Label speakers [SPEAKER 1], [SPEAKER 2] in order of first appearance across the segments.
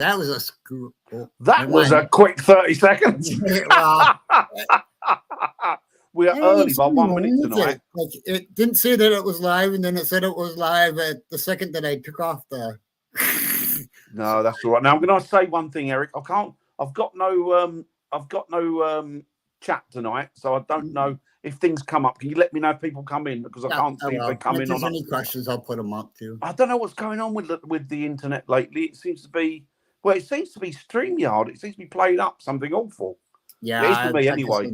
[SPEAKER 1] That was a screw.
[SPEAKER 2] That was a quick 30 seconds. We are early by 1 minute tonight.
[SPEAKER 1] Like, it didn't say that it was live, and then it said it was live at the second that I took off the.
[SPEAKER 2] No, that's all right. Now I'm going to say one thing, Eric. I've got no chat tonight, so I don't know if things come up. Can you let me know if people come in, because I can't see if they come in. If
[SPEAKER 1] there's any questions, I'll put them up too.
[SPEAKER 2] I don't know what's going on with the internet lately. It seems to be StreamYard. It seems to be playing up something awful.
[SPEAKER 1] Yeah,
[SPEAKER 2] it is for me anyway.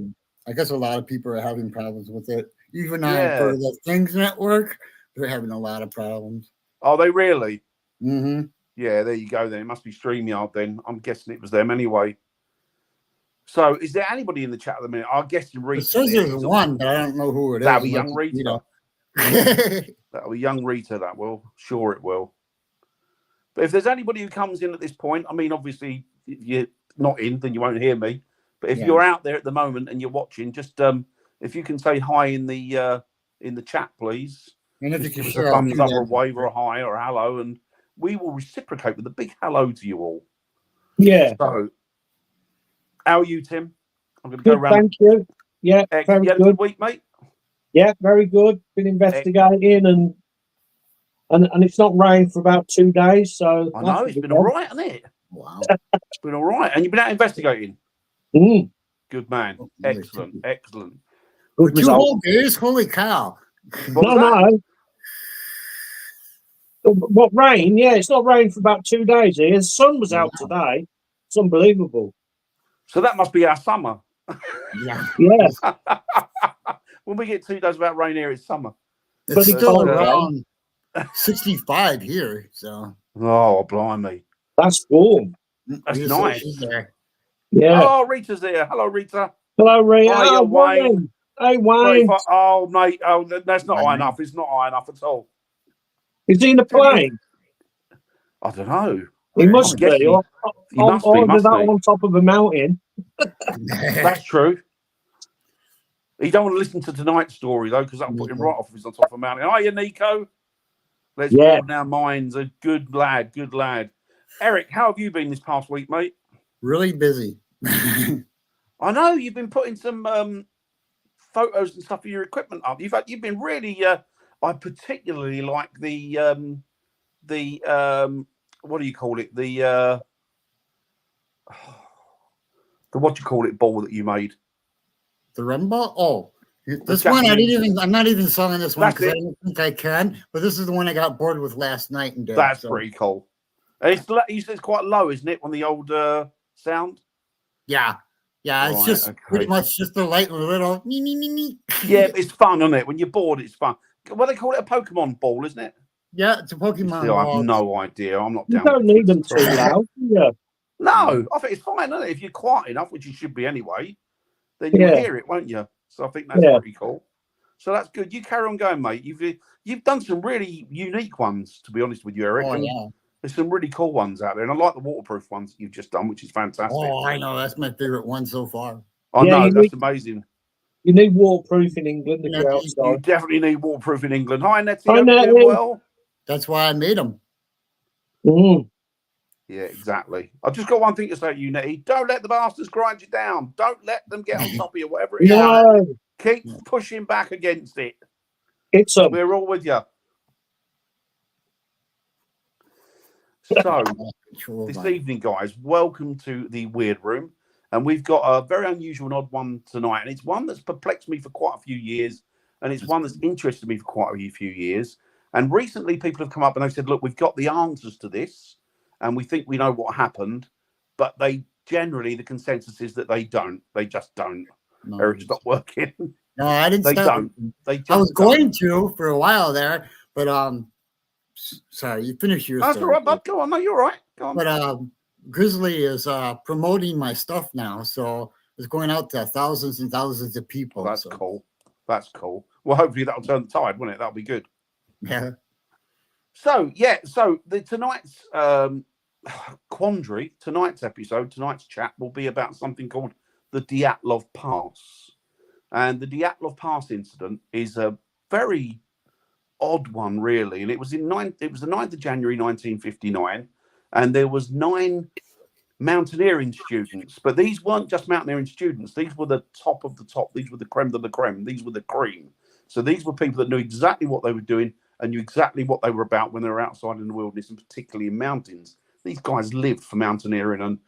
[SPEAKER 1] I guess a lot of people are having problems with it. Even for the Things Network, they're having a lot of problems.
[SPEAKER 2] Are they really?
[SPEAKER 1] Mm-hmm.
[SPEAKER 2] Yeah, there you go then. It must be StreamYard then. I'm guessing it was them anyway. So is there anybody in the chat at the minute? I'm guessing Rita.
[SPEAKER 1] It says there's one, but I don't know who it is.
[SPEAKER 2] That'll be young Rita. That'll be young Rita, that will. Sure it will. But if there's anybody who comes in at this point, I mean, obviously, if you're not in, then you won't hear me. But if you're out there at the moment and you're watching, just if you can say hi in the chat, please.
[SPEAKER 1] And if you can
[SPEAKER 2] give us a thumbs up or a wave or a hi or a hello, and we will reciprocate with a big hello to you all.
[SPEAKER 3] Yeah.
[SPEAKER 2] So, how are you, Tim? I'm going to
[SPEAKER 3] go
[SPEAKER 2] around.
[SPEAKER 3] Thank you. Yeah, very
[SPEAKER 2] you had a good week, mate?
[SPEAKER 3] Yeah, very good. Been investigating and it's not rained for about 2 days, so
[SPEAKER 2] I know it's been all right, hasn't it?
[SPEAKER 1] Wow,
[SPEAKER 2] it's been all right, and you've been out investigating.
[SPEAKER 3] Mm.
[SPEAKER 2] Good man, excellent.
[SPEAKER 1] Good 2 whole days, holy cow!
[SPEAKER 3] No. What rain? Yeah, it's not rained for about 2 days here. The sun was out today. It's unbelievable.
[SPEAKER 2] So that must be our summer.
[SPEAKER 1] Yeah.
[SPEAKER 2] When we get 2 days without rain here, it's summer.
[SPEAKER 1] It's still around 65 here. So.
[SPEAKER 2] Oh, blimey.
[SPEAKER 3] That's warm.
[SPEAKER 2] That's nice.
[SPEAKER 3] Yeah.
[SPEAKER 2] Oh, Rita's there. Hello, Rita.
[SPEAKER 3] Hello, Rita.
[SPEAKER 2] Hiya, Wayne.
[SPEAKER 3] Hey, Wayne.
[SPEAKER 2] Oh, mate. Oh, that's not high enough. It's not high enough at all.
[SPEAKER 3] Is he in the plane?
[SPEAKER 2] I don't know.
[SPEAKER 3] He must be.
[SPEAKER 2] He must be.
[SPEAKER 3] On top of a mountain.
[SPEAKER 2] That's true. You don't want to listen to tonight's story, though, because that'll put him right off if he's on top of a mountain. Hiya, Nico. Let's broaden our minds. A good lad, good lad. Eric, how have you been this past week, mate?
[SPEAKER 1] Really busy.
[SPEAKER 2] I know you've been putting some photos and stuff of your equipment up. You've been really. I particularly like the what do you call it? The what do you call it ball that you made?
[SPEAKER 1] The rum ball? Oh, this one I'm not even selling this one because I don't think I can. But this is the one I got bored with last night and did.
[SPEAKER 2] That's pretty cool. It's quite low, isn't it? On the old sound.
[SPEAKER 1] Yeah. Yeah, it's just pretty much just a light little.
[SPEAKER 2] Yeah, it's fun, isn't it? When you're bored, it's fun. What they call it, a Pokemon ball, isn't it?
[SPEAKER 1] Yeah, it's a Pokemon ball.
[SPEAKER 2] I have no idea. I'm not down.
[SPEAKER 3] You don't need them too loud. Yeah.
[SPEAKER 2] No, I think it's fine, isn't it? If you're quiet enough, which you should be anyway, then you'll hear it, won't you? So I think that's pretty cool. So that's good. You carry on going, mate. You've done some really unique ones, to be honest with you, Eric.
[SPEAKER 1] Oh, yeah.
[SPEAKER 2] There's some really cool ones out there, and I like the waterproof ones that you've just done, which is fantastic.
[SPEAKER 1] Oh, I know. That's my favorite one so far.
[SPEAKER 2] I know. That's amazing.
[SPEAKER 3] You need waterproof in England if you're outside.
[SPEAKER 2] You definitely need waterproof in England. Hi, Nettie.
[SPEAKER 3] Hi, Nettie.
[SPEAKER 2] Well.
[SPEAKER 1] That's why I made them.
[SPEAKER 3] Mm.
[SPEAKER 2] Yeah, exactly. I've just got one thing to say to you, Nettie. Don't let the bastards grind you down. Don't let them get on top of you, whatever it is. Keep pushing back against it. We're all with you. So, this evening, guys, welcome to the Weird Room. And we've got a very unusual and odd one tonight. And it's one that's perplexed me for quite a few years. And it's one that's interested me for quite a few years. And recently, people have come up and they've said, look, we've got the answers to this. And we think we know what happened. But the consensus is that they don't. They just don't.
[SPEAKER 1] No,
[SPEAKER 2] Eric's not working.
[SPEAKER 1] No, I didn't.
[SPEAKER 2] They don't.
[SPEAKER 1] I was going to for a while there. But, sorry, you finish your story.
[SPEAKER 2] That's all right, bud. Go on. No, you're all right. Go on.
[SPEAKER 1] But, Grizzly is promoting my stuff now, so it's going out to thousands and thousands of people.
[SPEAKER 2] That's cool. That's cool. Well, hopefully that'll turn the tide, won't it? That'll be good.
[SPEAKER 1] Yeah.
[SPEAKER 2] So tonight's quandary, tonight's episode, tonight's chat will be about something called the Dyatlov Pass, and the Dyatlov Pass incident is a very odd one, really, and it was the 9th of January 1959. and there was 9 mountaineering students, but these weren't just mountaineering students. These were the top of the top. These were the creme de la creme. These were the cream. So these were people that knew exactly what they were doing and knew exactly what they were about when they were outside in the wilderness, and particularly in mountains. These guys lived for mountaineering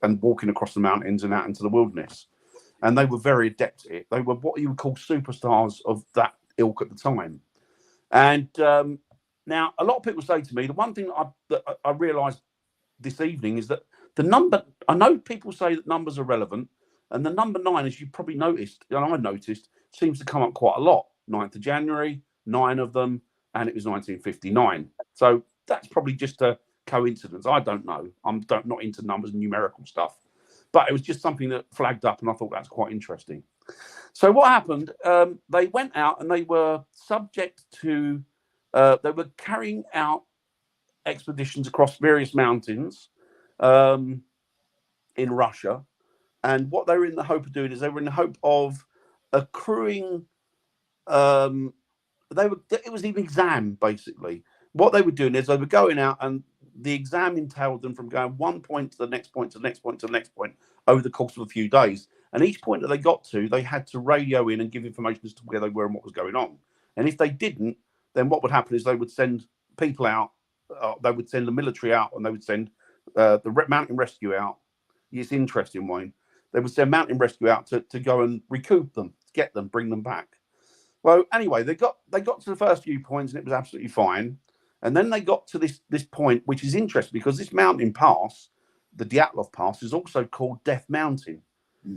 [SPEAKER 2] and walking across the mountains and out into the wilderness. And they were very adept at it. They were what you would call superstars of that ilk at the time. And now a lot of people say to me, the one thing that I realised this evening is that the number, I know people say that numbers are relevant, and the number 9, as you probably noticed, and I noticed, seems to come up quite a lot. 9th of January, 9 of them, and it was 1959. So that's probably just a coincidence. I don't know. I'm not into numbers and numerical stuff, but it was just something that flagged up, and I thought that's quite interesting. So what happened? They went out and they were subject to, they were carrying out expeditions across various mountains in Russia, and what they were in the hope of doing is they were in the hope of accruing. It was an exam basically. What they were doing is they were going out, and the exam entailed them from going one point to the next point to the next point to the next point over the course of a few days. And each point that they got to, they had to radio in and give information as to where they were and what was going on. And if they didn't, then what would happen is they would send people out. They would send the military out, and they would send the mountain rescue out. It's interesting, Wayne. They would send mountain rescue out to go and recoup them, get them, bring them back. Well, anyway, they got to the first few points, and it was absolutely fine. And then they got to this point, which is interesting because this mountain pass, the Dyatlov Pass, is also called Death Mountain.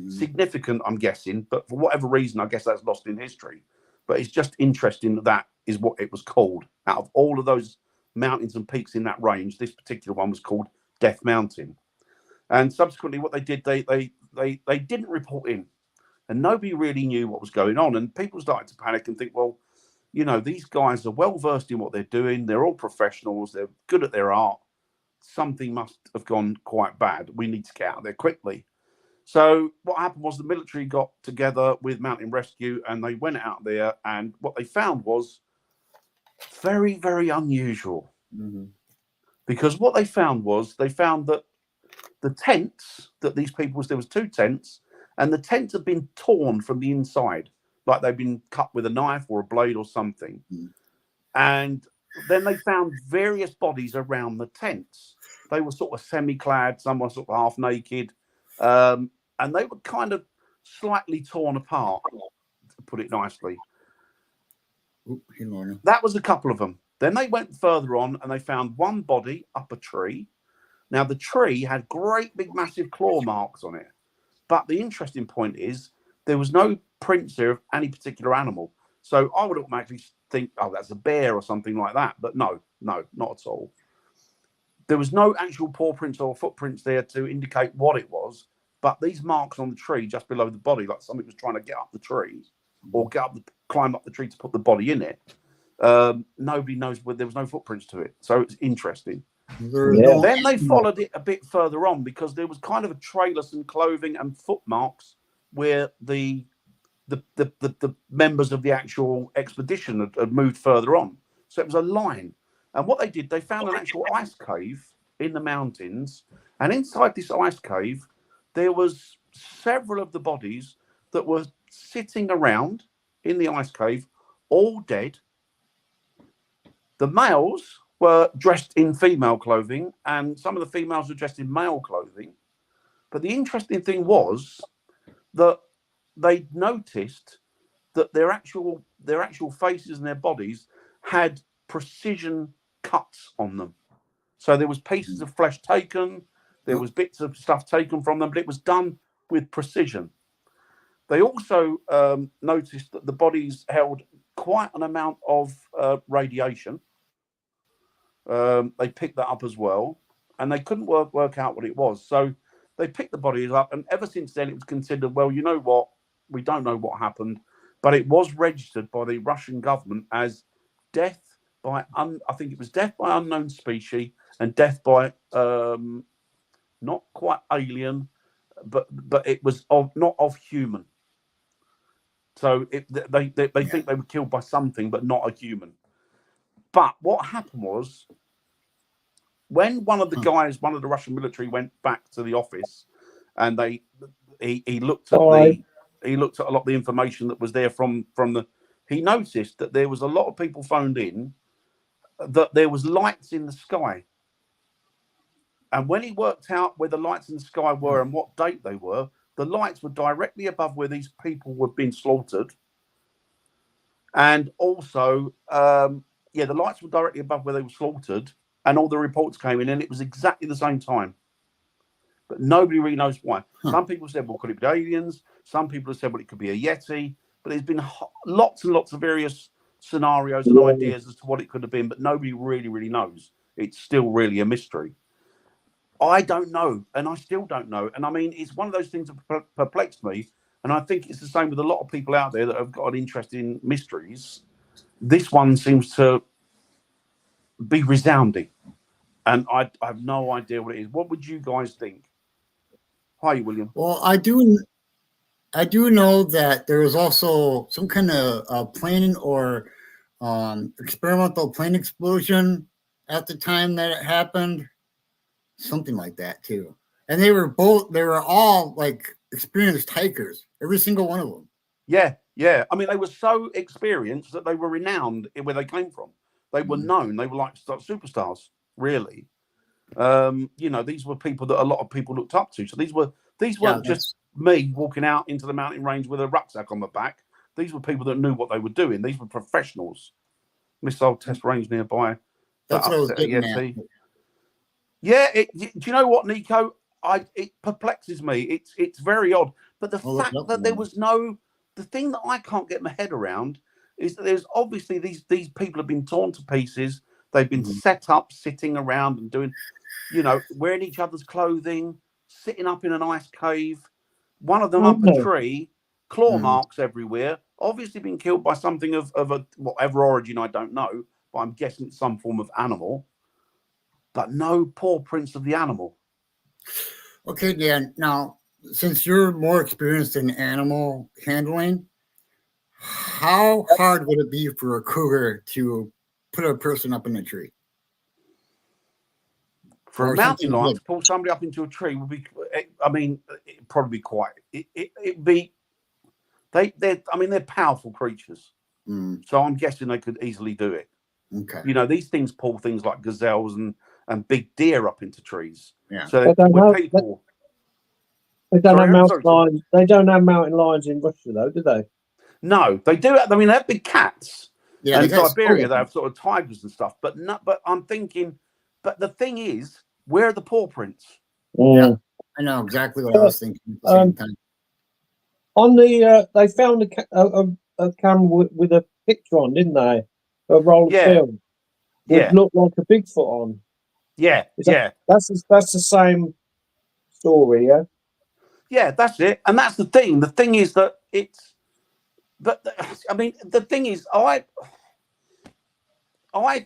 [SPEAKER 2] Significant, I'm guessing, but for whatever reason, I guess that's lost in history. But it's just interesting that is what it was called. Out of all of those mountains and peaks in that range, this particular one was called Death Mountain. And subsequently, what they did, they didn't report in, and nobody really knew what was going on. And people started to panic and think, well, you know, these guys are well versed in what they're doing. They're all professionals. They're good at their art. Something must have gone quite bad. We need to get out of there quickly. So what happened was the military got together with Mountain Rescue, and they went out there, and what they found was very, very unusual. Because what they found that the tents that these people, there was 2 tents, and the tents had been torn from the inside, like they'd been cut with a knife or a blade or something. And then they found various bodies around the tents. They were sort of semi-clad, some were sort of half naked, and they were kind of slightly torn apart, to put it nicely. That was a couple of them. Then they went further on, and they found one body up a tree. Now, the tree had great big massive claw marks on it. But the interesting point is there was no prints there of any particular animal. So I would automatically think, oh, that's a bear or something like that. But no, not at all. There was no actual paw prints or footprints there to indicate what it was. But these marks on the tree just below the body, like somebody was trying to get up the tree or climb up the tree to put the body in it. Nobody knows where there was no footprints to it. So it's interesting. Then they followed it a bit further on because there was kind of a trail of some clothing and footmarks where the members of the actual expedition had moved further on. So it was a line. And what they did, they found an actual ice cave in the mountains. And inside this ice cave, there was several of the bodies that were sitting around in the ice cave, all dead. The males were dressed in female clothing, and some of the females were dressed in male clothing. But the interesting thing was that they noticed that their actual faces and their bodies had precision cuts on them. So there was pieces of flesh taken, there was bits of stuff taken from them, but it was done with precision. They also noticed that the bodies held quite an amount of radiation. They picked that up as well, and they couldn't work out what it was. So they picked the bodies up, and ever since then it was considered, well, you know what, we don't know what happened, but it was registered by the Russian government as death by I think it was death by unknown species and death by not quite alien, but it was not of human. So they think they were killed by something, but not a human. But what happened was when one of the guys, one of the Russian military, went back to the office, and he looked at he looked at a lot of the information that was there from the. He noticed that there was a lot of people phoned in that there was lights in the sky. And when he worked out where the lights in the sky were and what date they were, the lights were directly above where these people were being slaughtered. And also, the lights were directly above where they were slaughtered, and all the reports came in, and it was exactly the same time. But nobody really knows why. Some people said, well, could it be aliens? Some people have said, well, it could be a Yeti. But there's been lots and lots of various scenarios and ideas as to what it could have been, but nobody really, really knows. It's still really a mystery. I don't know, and I still don't know. And I mean, it's one of those things that perplexed me, and I think it's the same with a lot of people out there that have got an interest in mysteries. This one seems to be resounding, and I have no idea what it is. What would you guys think? Hi, William.
[SPEAKER 1] Well, I do know that there was also some kind of plane or experimental plane explosion at the time that it happened. Something like that too. And they were all like experienced hikers, every single one of them.
[SPEAKER 2] Yeah, yeah. I mean, they were so experienced that they were renowned where they came from. They were known. They were like superstars, really. These were people that a lot of people looked up to. So these weren't just me walking out into the mountain range with a rucksack on my back. These were people that knew what they were doing. These were professionals. Missile test range nearby.
[SPEAKER 1] That's what I was getting at.
[SPEAKER 2] Yeah, do you know what, Nico? It perplexes me. It's very odd. But the fact that there was the thing that I can't get my head around is that there's obviously these people have been torn to pieces. They've been set up, sitting around and doing, wearing each other's clothing, sitting up in an ice cave. One of them up a tree, claw marks everywhere. Obviously been killed by something of a whatever origin, I don't know, but I'm guessing it's some form of animal. But no paw prints of the animal.
[SPEAKER 1] Okay, Dan. Now, since you're more experienced in animal handling, how hard would it be for a cougar to put a person up in a tree?
[SPEAKER 2] For a mountain lion to pull somebody up into a tree would be, I mean, it'd probably be quite, it'd be, they're powerful creatures. So I'm guessing they could easily do it.
[SPEAKER 1] Okay.
[SPEAKER 2] These things pull things like gazelles and big deer up into trees.
[SPEAKER 1] Yeah.
[SPEAKER 2] So
[SPEAKER 3] they don't have mountain lions. They don't have mountain lions in Russia, though, do they?
[SPEAKER 2] No, they do. I mean, they have big cats.
[SPEAKER 1] Yeah.
[SPEAKER 2] And in Siberia, they have sort of tigers and stuff. But I'm thinking. But the thing is, where are the paw prints?
[SPEAKER 1] Yeah, I know exactly what I was thinking at the same time.
[SPEAKER 3] On the, they found a camera with a picture on, didn't they? A roll of film. It looked like a Bigfoot on.
[SPEAKER 2] Yeah,
[SPEAKER 3] That's the same story, yeah.
[SPEAKER 2] Yeah, that's it, and that's the thing. The thing is that it's. But I mean, the thing is, I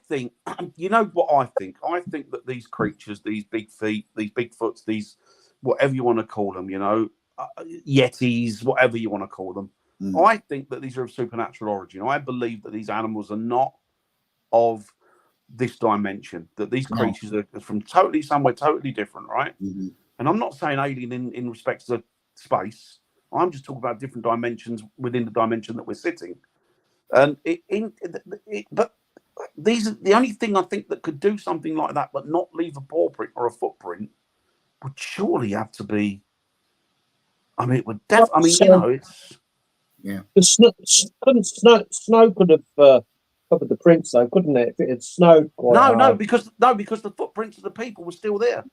[SPEAKER 2] think, you know what I think? I think that these creatures, these big feet, these Bigfoots, these whatever you want to call them, Yetis, whatever you want to call them. I think that these are of supernatural origin. I believe that these animals are not of this dimension, that these creatures are from somewhere totally different, right? And I'm not saying alien in respect to space. I'm just talking about different dimensions within the dimension that we're sitting. And but these are the only thing I think that could do something like that, but not leave a paw print or a footprint, would surely have to be. I mean, it would definitely. It's
[SPEAKER 3] the snow could have covered the prints, though, couldn't it? If it had snowed quite hard.
[SPEAKER 2] No, because the footprints of the people were still there.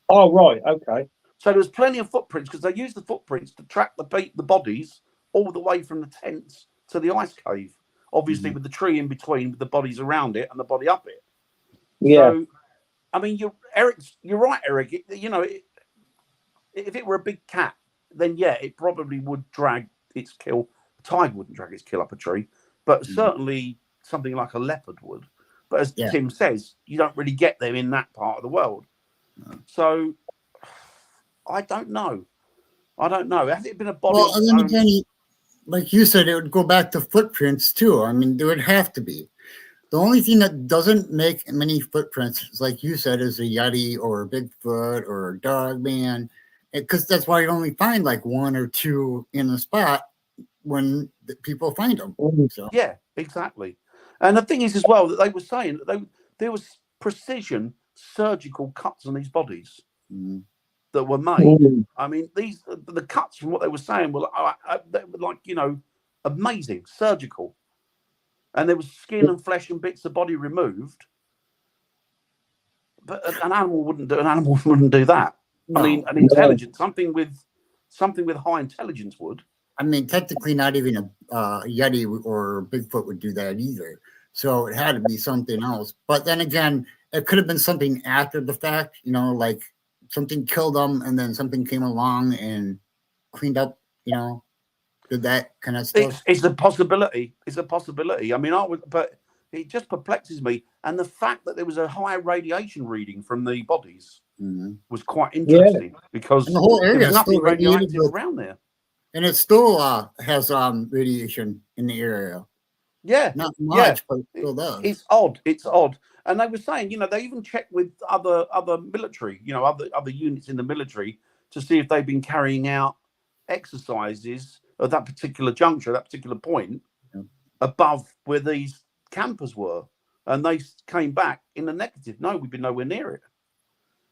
[SPEAKER 3] Oh, right, okay.
[SPEAKER 2] So there was plenty of footprints because they used the footprints to track the bodies all the way from the tents to the ice cave. Obviously, with the tree in between, with the bodies around it and the body up it.
[SPEAKER 3] Yeah.
[SPEAKER 2] So, I mean, you're right, Eric. If it were a big cat, then it probably would drag its kill. A tiger wouldn't drag its kill up a tree, but certainly something like a leopard would. But as Tim says, you don't really get them in that part of the world. No. So I don't know. Has it been a body?
[SPEAKER 1] Well, and then again, like you said, it would go back to footprints too. I mean, there would have to be. The only thing that doesn't make many footprints, like you said, is a Yeti or a Bigfoot or a dog man, because that's why you only find like one or two in the spot when the people find them. So.
[SPEAKER 2] Yeah, exactly. And the thing is as well that they were saying that there was precision surgical cuts on these bodies that were made. I mean, the cuts from what they were saying were like, you know, amazing, surgical. And there was skin and flesh and bits of body removed. But an animal wouldn't do that. No. I mean, an intelligent something with high intelligence would.
[SPEAKER 1] I mean, technically, not even a Yeti or Bigfoot would do that either. So it had to be something else. But then again, it could have been something after the fact. You know, like something killed them, and then something came along and cleaned up. You know, did that kind of stuff.
[SPEAKER 2] It's a possibility. It's a possibility. I mean, but it just perplexes me. And the fact that there was a high radiation reading from the bodies was quite interesting because
[SPEAKER 1] the whole area
[SPEAKER 2] there's nothing radioactive around there.
[SPEAKER 1] And it still has radiation in the area.
[SPEAKER 2] Yeah.
[SPEAKER 1] Not much, but it still does.
[SPEAKER 2] It's odd. It's odd. And they were saying, you know, they even checked with other military, you know, other units in the military to see if they've been carrying out exercises at that particular juncture, that particular point, above where these campers were. And they came back in the negative. No, we've been nowhere near it.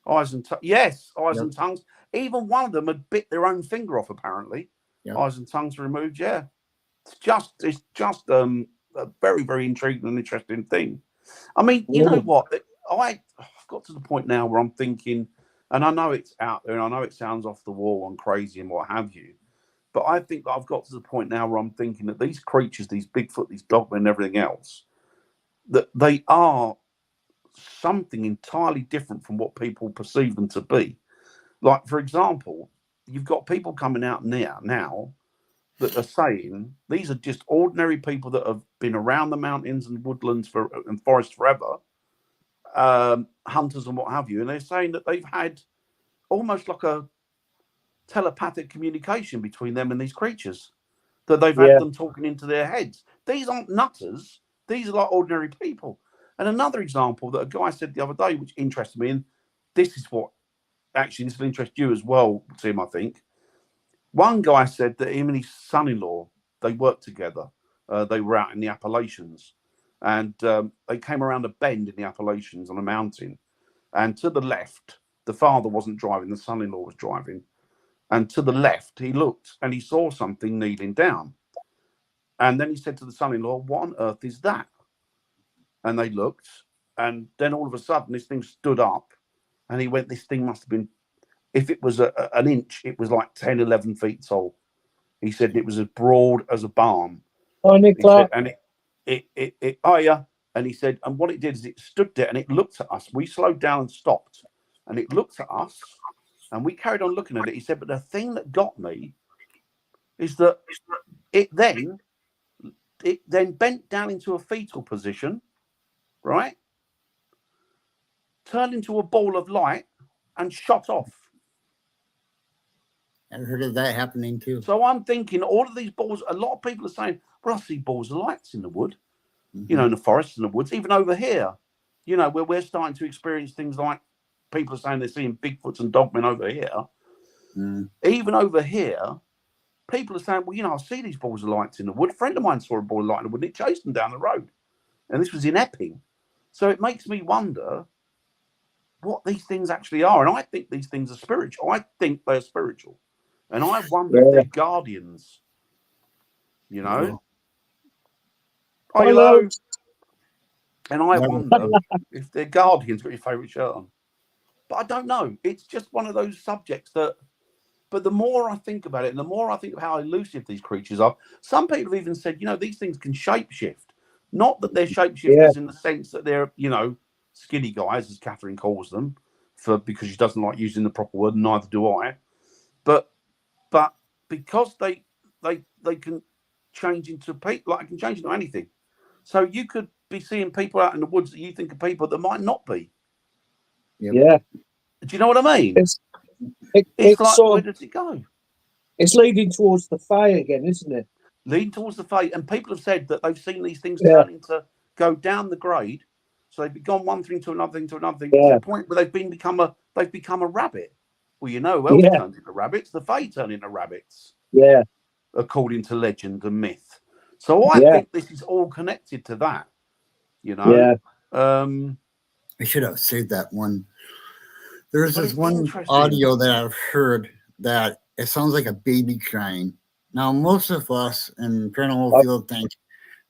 [SPEAKER 2] Eyes and tongues. Even one of them had bit their own finger off, apparently. Yep. Eyes and tongues removed. Yeah, it's just a very, very intriguing and interesting thing. I mean, you know what? I've got to the point now where I'm thinking, and I know it's out there, and I know it sounds off the wall and crazy and what have you, but I think that I've got to the point now where I'm thinking that these creatures, these Bigfoot, these dogmen, and everything else, that they are something entirely different from what people perceive them to be. Like, for example, you've got people coming out now that are saying these are just ordinary people that have been around the mountains and woodlands and forests forever, hunters and what have you, and they're saying that they've had almost like a telepathic communication between them and these creatures, that they've had them talking into their heads. These aren't nutters. These are like ordinary people. And another example that a guy said the other day, which interested me, and this is what actually this will interest you as well, Tim, I think. One guy said that him and his son-in-law, they worked together. They were out in the Appalachians, and they came around a bend in the Appalachians on a mountain. And to the left, the father wasn't driving, the son-in-law was driving. And to the left, he looked and he saw something kneeling down. And then he said to the son-in-law, "What on earth is that?" And they looked, and then all of a sudden, this thing stood up, and he went, "This thing must have been, if it was an inch, it was like 10, 11 feet tall." He said it was as broad as a barn.
[SPEAKER 3] Oh, Nicola.
[SPEAKER 2] And and he said, and what it did is it stood there and it looked at us. We slowed down and stopped, and it looked at us, and we carried on looking at it. He said, but the thing that got me is that it then bent down into a fetal position, right? Turned into a ball of light and shot off.
[SPEAKER 1] I've heard of that happening too.
[SPEAKER 2] So I'm thinking all of these balls, a lot of people are saying, well, I see balls of lights in the wood, you know, in the forests and the woods, even over here, you know, where we're starting to experience things like people are saying they're seeing Bigfoots and dogmen over here. Even over here, people are saying, well, you know, I see these balls of lights in the wood. A friend of mine saw a ball of light in the wood and it chased them down the road. And this was in Epping. So it makes me wonder what these things actually are. And I think these things are spiritual. I think they're spiritual. And I wonder if they're guardians, you know? Hello. And I wonder if they're guardians. Got your favourite shirt on. But I don't know. It's just one of those subjects that, but the more I think about it, and the more I think of how elusive these creatures are, some people have even said, you know, these things can shapeshift. Not that they're shapeshifters in the sense that they're, you know, skinny guys, as Catherine calls them, because she doesn't like using the proper word, and neither do I. But because they can change into people, like, can change into anything. So you could be seeing people out in the woods that you think are people that might not be.
[SPEAKER 3] Yeah.
[SPEAKER 2] Do you know what I mean?
[SPEAKER 3] It's
[SPEAKER 2] like,
[SPEAKER 3] sort
[SPEAKER 2] where
[SPEAKER 3] of,
[SPEAKER 2] does it go?
[SPEAKER 3] It's leading towards the fire again, isn't it?
[SPEAKER 2] Leading towards the fate. And people have said that they've seen these things turn into go down the grade. So they've gone one thing to another thing to another thing to the point where they've become a rabbit. Well, you know who else turned into rabbits? The Fae turned into rabbits.
[SPEAKER 3] Yeah.
[SPEAKER 2] According to legend and myth. So I think this is all connected to that. You know?
[SPEAKER 3] Yeah.
[SPEAKER 1] I should have saved that one. There's this one audio that I've heard that it sounds like a baby crying. Now, most of us in paranormal field think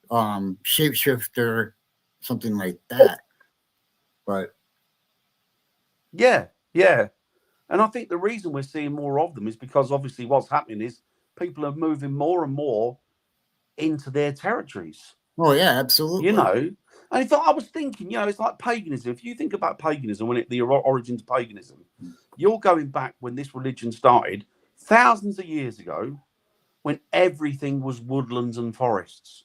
[SPEAKER 1] shapeshifter, something like that. But
[SPEAKER 2] yeah. And I think the reason we're seeing more of them is because obviously what's happening is people are moving more and more into their territories.
[SPEAKER 1] Oh yeah, absolutely.
[SPEAKER 2] You know, and if I was thinking, you know, it's like paganism. If you think about paganism, the origins of paganism, you're going back when this religion started thousands of years ago, when everything was woodlands and forests.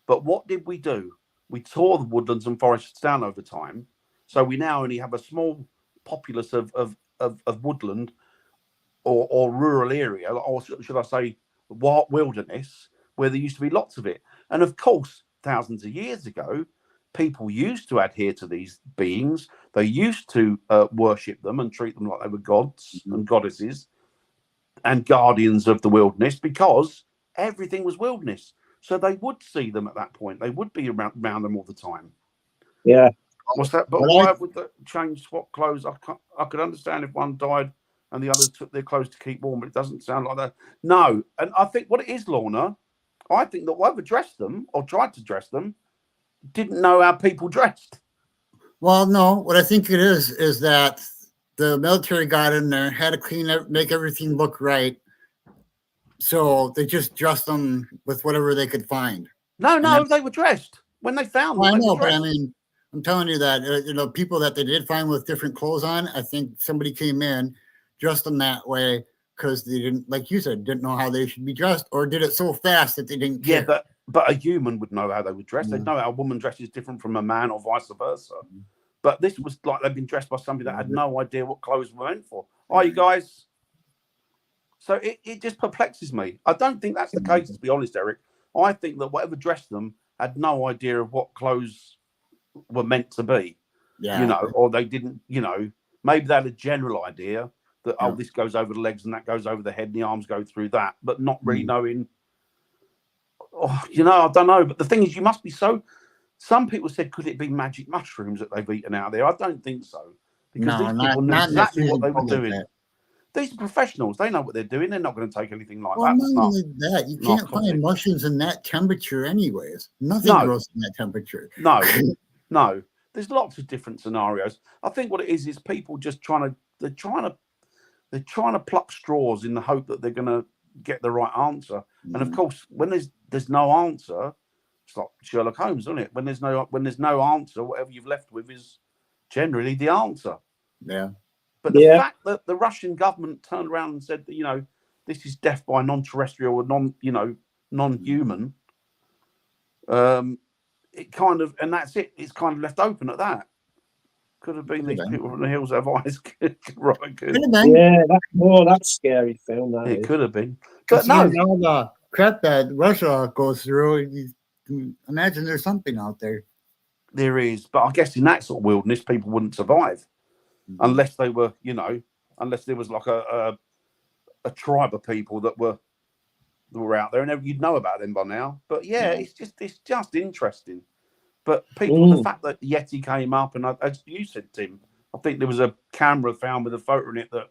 [SPEAKER 2] But what did we do? We tore the woodlands and forests down over time, so we now only have a small populace of woodland or rural area, or should I say, wilderness, where there used to be lots of it. And of course, thousands of years ago, people used to adhere to these beings. They used to worship them and treat them like they were gods and goddesses and guardians of the wilderness, because everything was wilderness. So they would see them at that point. They would be around them all the time.
[SPEAKER 3] Yeah.
[SPEAKER 2] What's that? But why would that change swap clothes? I could understand if one died and the others took their clothes to keep warm, but it doesn't sound like that. No. And I think what it is, Lorna, I think that whoever dressed them or tried to dress them didn't know how people dressed.
[SPEAKER 1] Well, no, what I think it is that the military got in there, had to clean up, make everything look right. So they just dressed them with whatever they could find.
[SPEAKER 2] No, they were dressed when they found them.
[SPEAKER 1] I know, but I mean, I'm telling you that people that they did find with different clothes on, I think somebody came in, dressed them that way because they didn't, like you said, didn't know how they should be dressed, or did it so fast that they didn't care.
[SPEAKER 2] Yeah, but a human would know how they would dress. They'd know how a woman dresses different from a man, or vice versa. But this was like they've been dressed by somebody that had no idea what clothes were meant for. Are you guys? So it just perplexes me. I don't think that's the case, to be honest, Erik. I think that whatever dressed them had no idea of what clothes were meant to be. Yeah. You know, or they didn't, you know, maybe they had a general idea that, oh, this goes over the legs and that goes over the head and the arms go through that, but not really knowing. Oh, you know, I don't know. But the thing is, you must be so. Some people said, could it be magic mushrooms that they've eaten out there? I don't think so. Because these people knew exactly what they were doing. These are professionals. They know what they're doing. They're not going to take anything like that.
[SPEAKER 1] Not only that, you can't find mushrooms in that temperature anyways. Nothing grows in that temperature.
[SPEAKER 2] No. There's lots of different scenarios. I think what it is people just they're trying to pluck straws in the hope that they're going to get the right answer. And of course, when there's no answer, it's like Sherlock Holmes, isn't it? When there's no answer, whatever you've left with is generally the answer.
[SPEAKER 1] Yeah.
[SPEAKER 2] But the fact that the Russian government turned around and said that, you know, this is death by non-terrestrial or non-human, it kind of, and that's it. It's kind of left open at that. Could have been these people from the hills have eyes. Right, good.
[SPEAKER 3] Yeah, that's scary film. That
[SPEAKER 2] could have been.
[SPEAKER 1] But no, all the crap that Russia goes through, you imagine there's something out there.
[SPEAKER 2] There is, but I guess in that sort of wilderness, people wouldn't survive unless they were, you know, unless there was like a tribe of people that were out there, and you'd know about them by now. But it's just interesting. But people, the fact that Yeti came up, and as you said, Tim, I think there was a camera found with a photo in it that.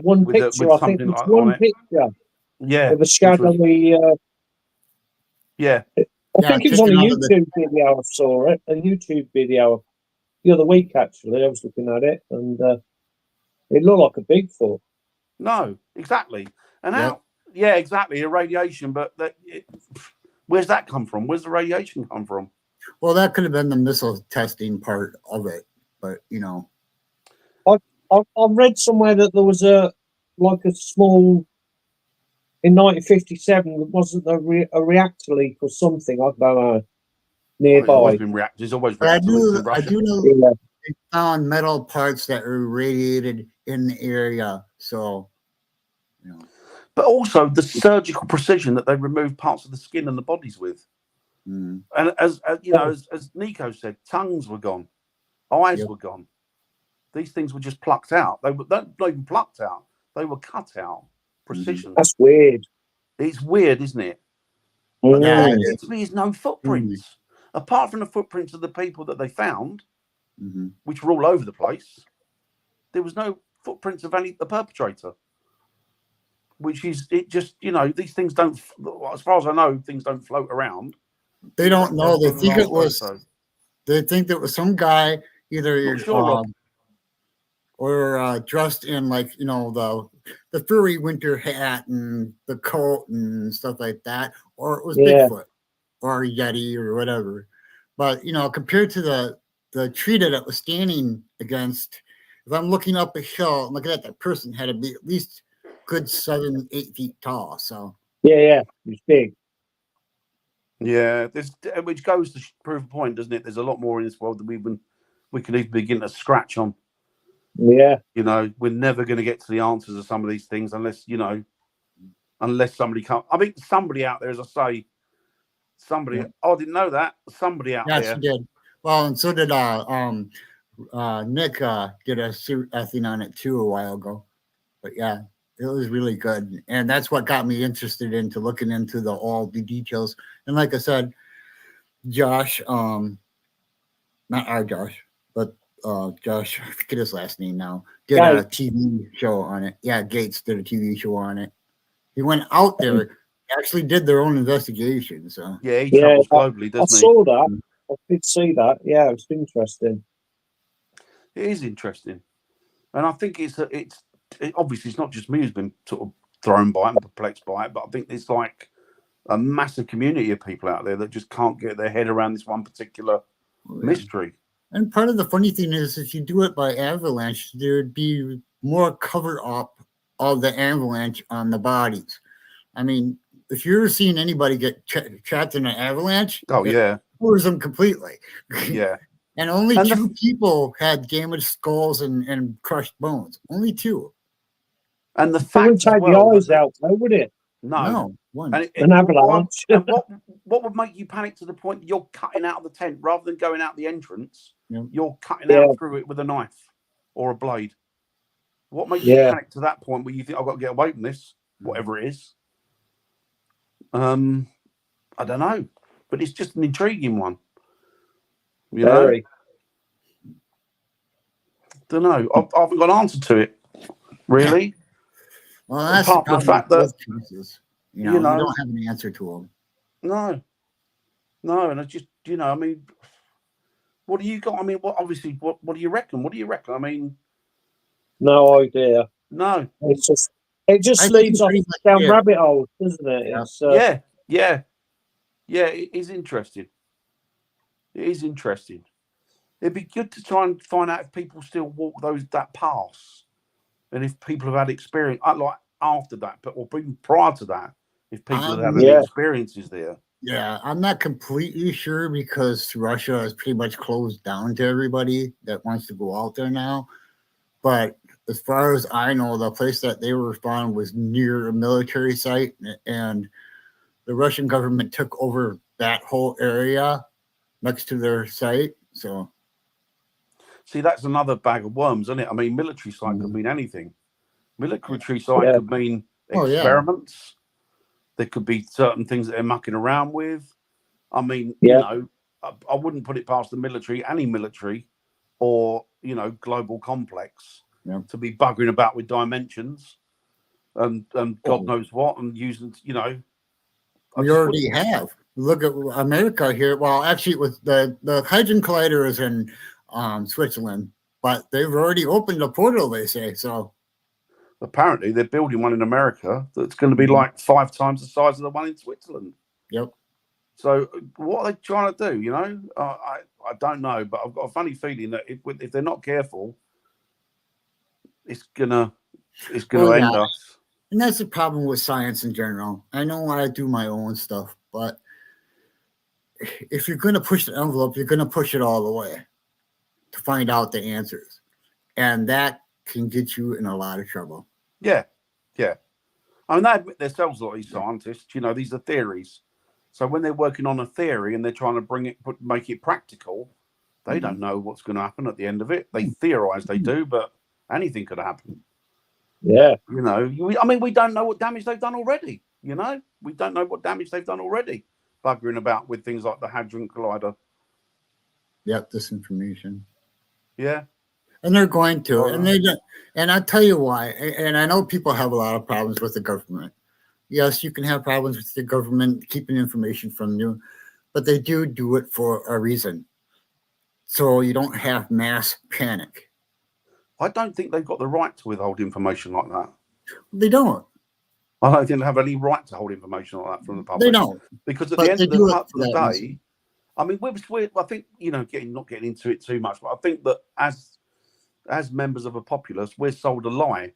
[SPEAKER 3] One picture. I think it's like one picture.
[SPEAKER 2] Yeah,
[SPEAKER 3] with a shadowy.
[SPEAKER 2] Yeah.
[SPEAKER 3] I think it was on a YouTube video. I saw it. A YouTube video the other week. Actually, I was looking at it, and it looked like a Bigfoot.
[SPEAKER 2] No, exactly. And how? Yeah, exactly. Irradiation, but where's that come from? Where's the radiation come from?
[SPEAKER 1] Well, that could have been the missile testing part of it, but you know,
[SPEAKER 3] I read somewhere that there was a small in 1957. Wasn't there a reactor leak or something? I don't know. Nearby.
[SPEAKER 2] There's always been reactors. There's always reactors.
[SPEAKER 1] I do know they found metal parts that were radiated in the area. So, you know.
[SPEAKER 2] But also the surgical precision that they remove parts of the skin and the bodies with.
[SPEAKER 1] Mm.
[SPEAKER 2] And as you know, as Nico said, tongues were gone, eyes were gone. These things were just plucked out. They were not even plucked out. They were cut out. Precision.
[SPEAKER 3] That's weird.
[SPEAKER 2] It's weird, isn't it?
[SPEAKER 3] Mm.
[SPEAKER 2] But
[SPEAKER 1] Yeah,
[SPEAKER 2] there
[SPEAKER 1] it is.
[SPEAKER 2] seems to be no footprints. Apart from the footprints of the people that they found, which were all over the place, there was no footprints of the perpetrator. Which is, it just, you know, these things don't, as far as I know, things don't float around.
[SPEAKER 1] They don't know. They think it was.
[SPEAKER 2] Photo.
[SPEAKER 1] They think there was some guy either
[SPEAKER 2] Not sure, Rob.
[SPEAKER 1] or dressed in like, you know, the furry winter hat and the coat and stuff like that, or it was Bigfoot or Yeti or whatever. But you know, compared to the tree that it was standing against, if I'm looking up a hill and looking at that person, had to be at least good 7-8 feet tall. So
[SPEAKER 3] yeah, it's big.
[SPEAKER 2] Yeah, which goes to prove a point, doesn't it? There's a lot more in this world than we can even begin to scratch on.
[SPEAKER 3] Yeah,
[SPEAKER 2] you know, we're never going to get to the answers of some of these things unless somebody comes. I think somebody out there, as I say, somebody. Oh, I didn't know that. Somebody out there.
[SPEAKER 1] Yes, you did. Well, and so did Nick did a thing on it too a while ago. But yeah, it was really good, and that's what got me interested into looking into all the details. And like I said, Josh, not our Josh, but Josh, I forget his last name now, did a TV show on it. Yeah, Gates did a TV show on it. He went out there, actually did their own investigation. So
[SPEAKER 2] yeah, he travels globally, doesn't he?
[SPEAKER 3] I saw that. I did see that. Yeah, it's interesting.
[SPEAKER 2] It is interesting, and I think it's obviously it's not just me who's been sort of thrown by it and perplexed by it, but I think there's like a massive community of people out there that just can't get their head around this one particular mystery.
[SPEAKER 1] And part of the funny thing is, if you do it by avalanche, there'd be more cover up of the avalanche on the bodies. I mean, if you're seeing anybody get trapped in an avalanche, it covers them completely.
[SPEAKER 2] Yeah.
[SPEAKER 1] And only two people had damaged skulls and crushed bones. Only two.
[SPEAKER 2] And the
[SPEAKER 3] fact
[SPEAKER 2] wouldn't
[SPEAKER 3] take the eyes out, though, would it?
[SPEAKER 2] No.
[SPEAKER 1] One.
[SPEAKER 3] An avalanche.
[SPEAKER 2] And what would make you panic to the point that you're cutting out of the tent rather than going out the entrance?
[SPEAKER 1] Yeah.
[SPEAKER 2] You're cutting out through it with a knife or a blade. What makes you panic to that point where you think I've got to get away from this, whatever it is? I don't know, but it's just an intriguing one. You know, don't know. I haven't got an answer to it, really.
[SPEAKER 1] Well, that's
[SPEAKER 2] apart from the fact that
[SPEAKER 1] you know, you don't have an answer to them.
[SPEAKER 2] No, and I just, I mean, what do you got? I mean, what do you reckon? What do you reckon? I mean,
[SPEAKER 3] no idea.
[SPEAKER 2] No,
[SPEAKER 3] it just leads off down rabbit holes, doesn't it?
[SPEAKER 2] Yeah. It is interesting. It is interesting. It'd be good to try and find out if people still walk that path, and if people have had experience like after that, or even prior to that, if people have had any experiences there.
[SPEAKER 1] Yeah, I'm not completely sure because Russia is pretty much closed down to everybody that wants to go out there now. But as far as I know, the place that they were found was near a military site, and the Russian government took over that whole area next to their site. So,
[SPEAKER 2] see, that's another bag of worms, isn't it? I mean, military site could mean anything. Military site could mean experiments. There could be certain things that they're mucking around with. I mean, I wouldn't put it past the military, any military, or global complex to be buggering about with dimensions and God knows what, and using
[SPEAKER 1] we already have. Look at America here. Well, actually, with the Hydrogen Collider is in Switzerland, but they've already opened a portal. They say so.
[SPEAKER 2] Apparently, they're building one in America that's going to be like 5 times the size of the one in Switzerland.
[SPEAKER 1] Yep.
[SPEAKER 2] So, what are they trying to do? I don't know, but I've got a funny feeling that if they're not careful, it's gonna end us.
[SPEAKER 1] And that's the problem with science in general. I know I do my own stuff, but if you're going to push the envelope, you're going to push it all the way to find out the answers, and that can get you in a lot of trouble.
[SPEAKER 2] Yeah. I mean, they admit themselves, a lot of these scientists. These are theories. So when they're working on a theory and they're trying to make it practical, they don't know what's going to happen at the end of it. They theorize they do, but anything could happen.
[SPEAKER 3] Yeah.
[SPEAKER 2] You know, I mean, we don't know what damage they've done already. You know, we don't know what damage they've done already, buggering about with things like the Hadron Collider.
[SPEAKER 1] Yep, disinformation.
[SPEAKER 2] Yeah.
[SPEAKER 1] And they're going to, and they don't. And I'll tell you why. And I know people have a lot of problems with the government. Yes, you can have problems with the government keeping information from you, but they do it for a reason. So you don't have mass panic.
[SPEAKER 2] I don't think they've got the right to withhold information like that.
[SPEAKER 1] They don't.
[SPEAKER 2] I don't think they have any right to hold information like that from the public.
[SPEAKER 1] They don't.
[SPEAKER 2] Because at the end of the day, I mean, we're I think, you know, not getting into it too much, but I think that as members of a populace, we're sold a lie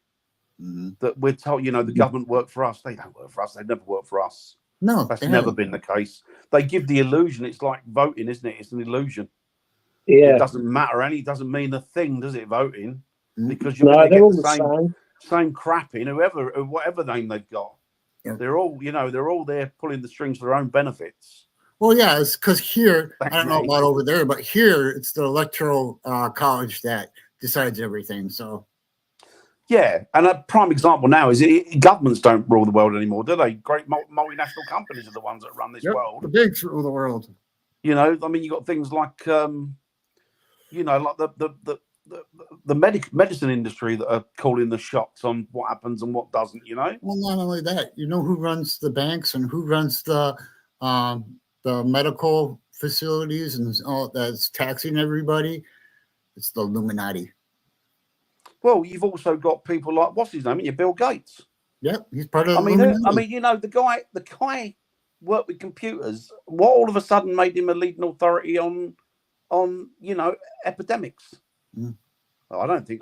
[SPEAKER 2] that we're told, you know, the government work for us. They don't work for us. They never work for us.
[SPEAKER 1] No,
[SPEAKER 2] that's never been the case. They give the illusion. It's like voting, isn't it? It's an illusion.
[SPEAKER 3] Yeah.
[SPEAKER 2] It doesn't matter. It doesn't mean a thing, does it? Voting, because you're going to get the same crap in whatever name they've got. Yeah. They're all, you know, they're all there pulling the strings for their own benefits.
[SPEAKER 1] Well, yeah, it's because here, I don't know about over there, but here it's the electoral college that decides everything. So,
[SPEAKER 2] yeah, and a prime example now is governments don't rule the world anymore, do they? Great multinational companies are the ones that run this world.
[SPEAKER 1] The bigs rule the world.
[SPEAKER 2] You know, I mean, you got things like, you know, like the medicine industry that are calling the shots on what happens and what doesn't. You know.
[SPEAKER 1] Well, not only that, you know who runs the banks and who runs the medical facilities and all that's taxing everybody. It's the Illuminati.
[SPEAKER 2] Well, you've also got people like, what's his name? Bill Gates.
[SPEAKER 1] Yep, he's part of.
[SPEAKER 2] I mean, you know, the guy worked with computers. What all of a sudden made him a leading authority on you know, epidemics? I don't think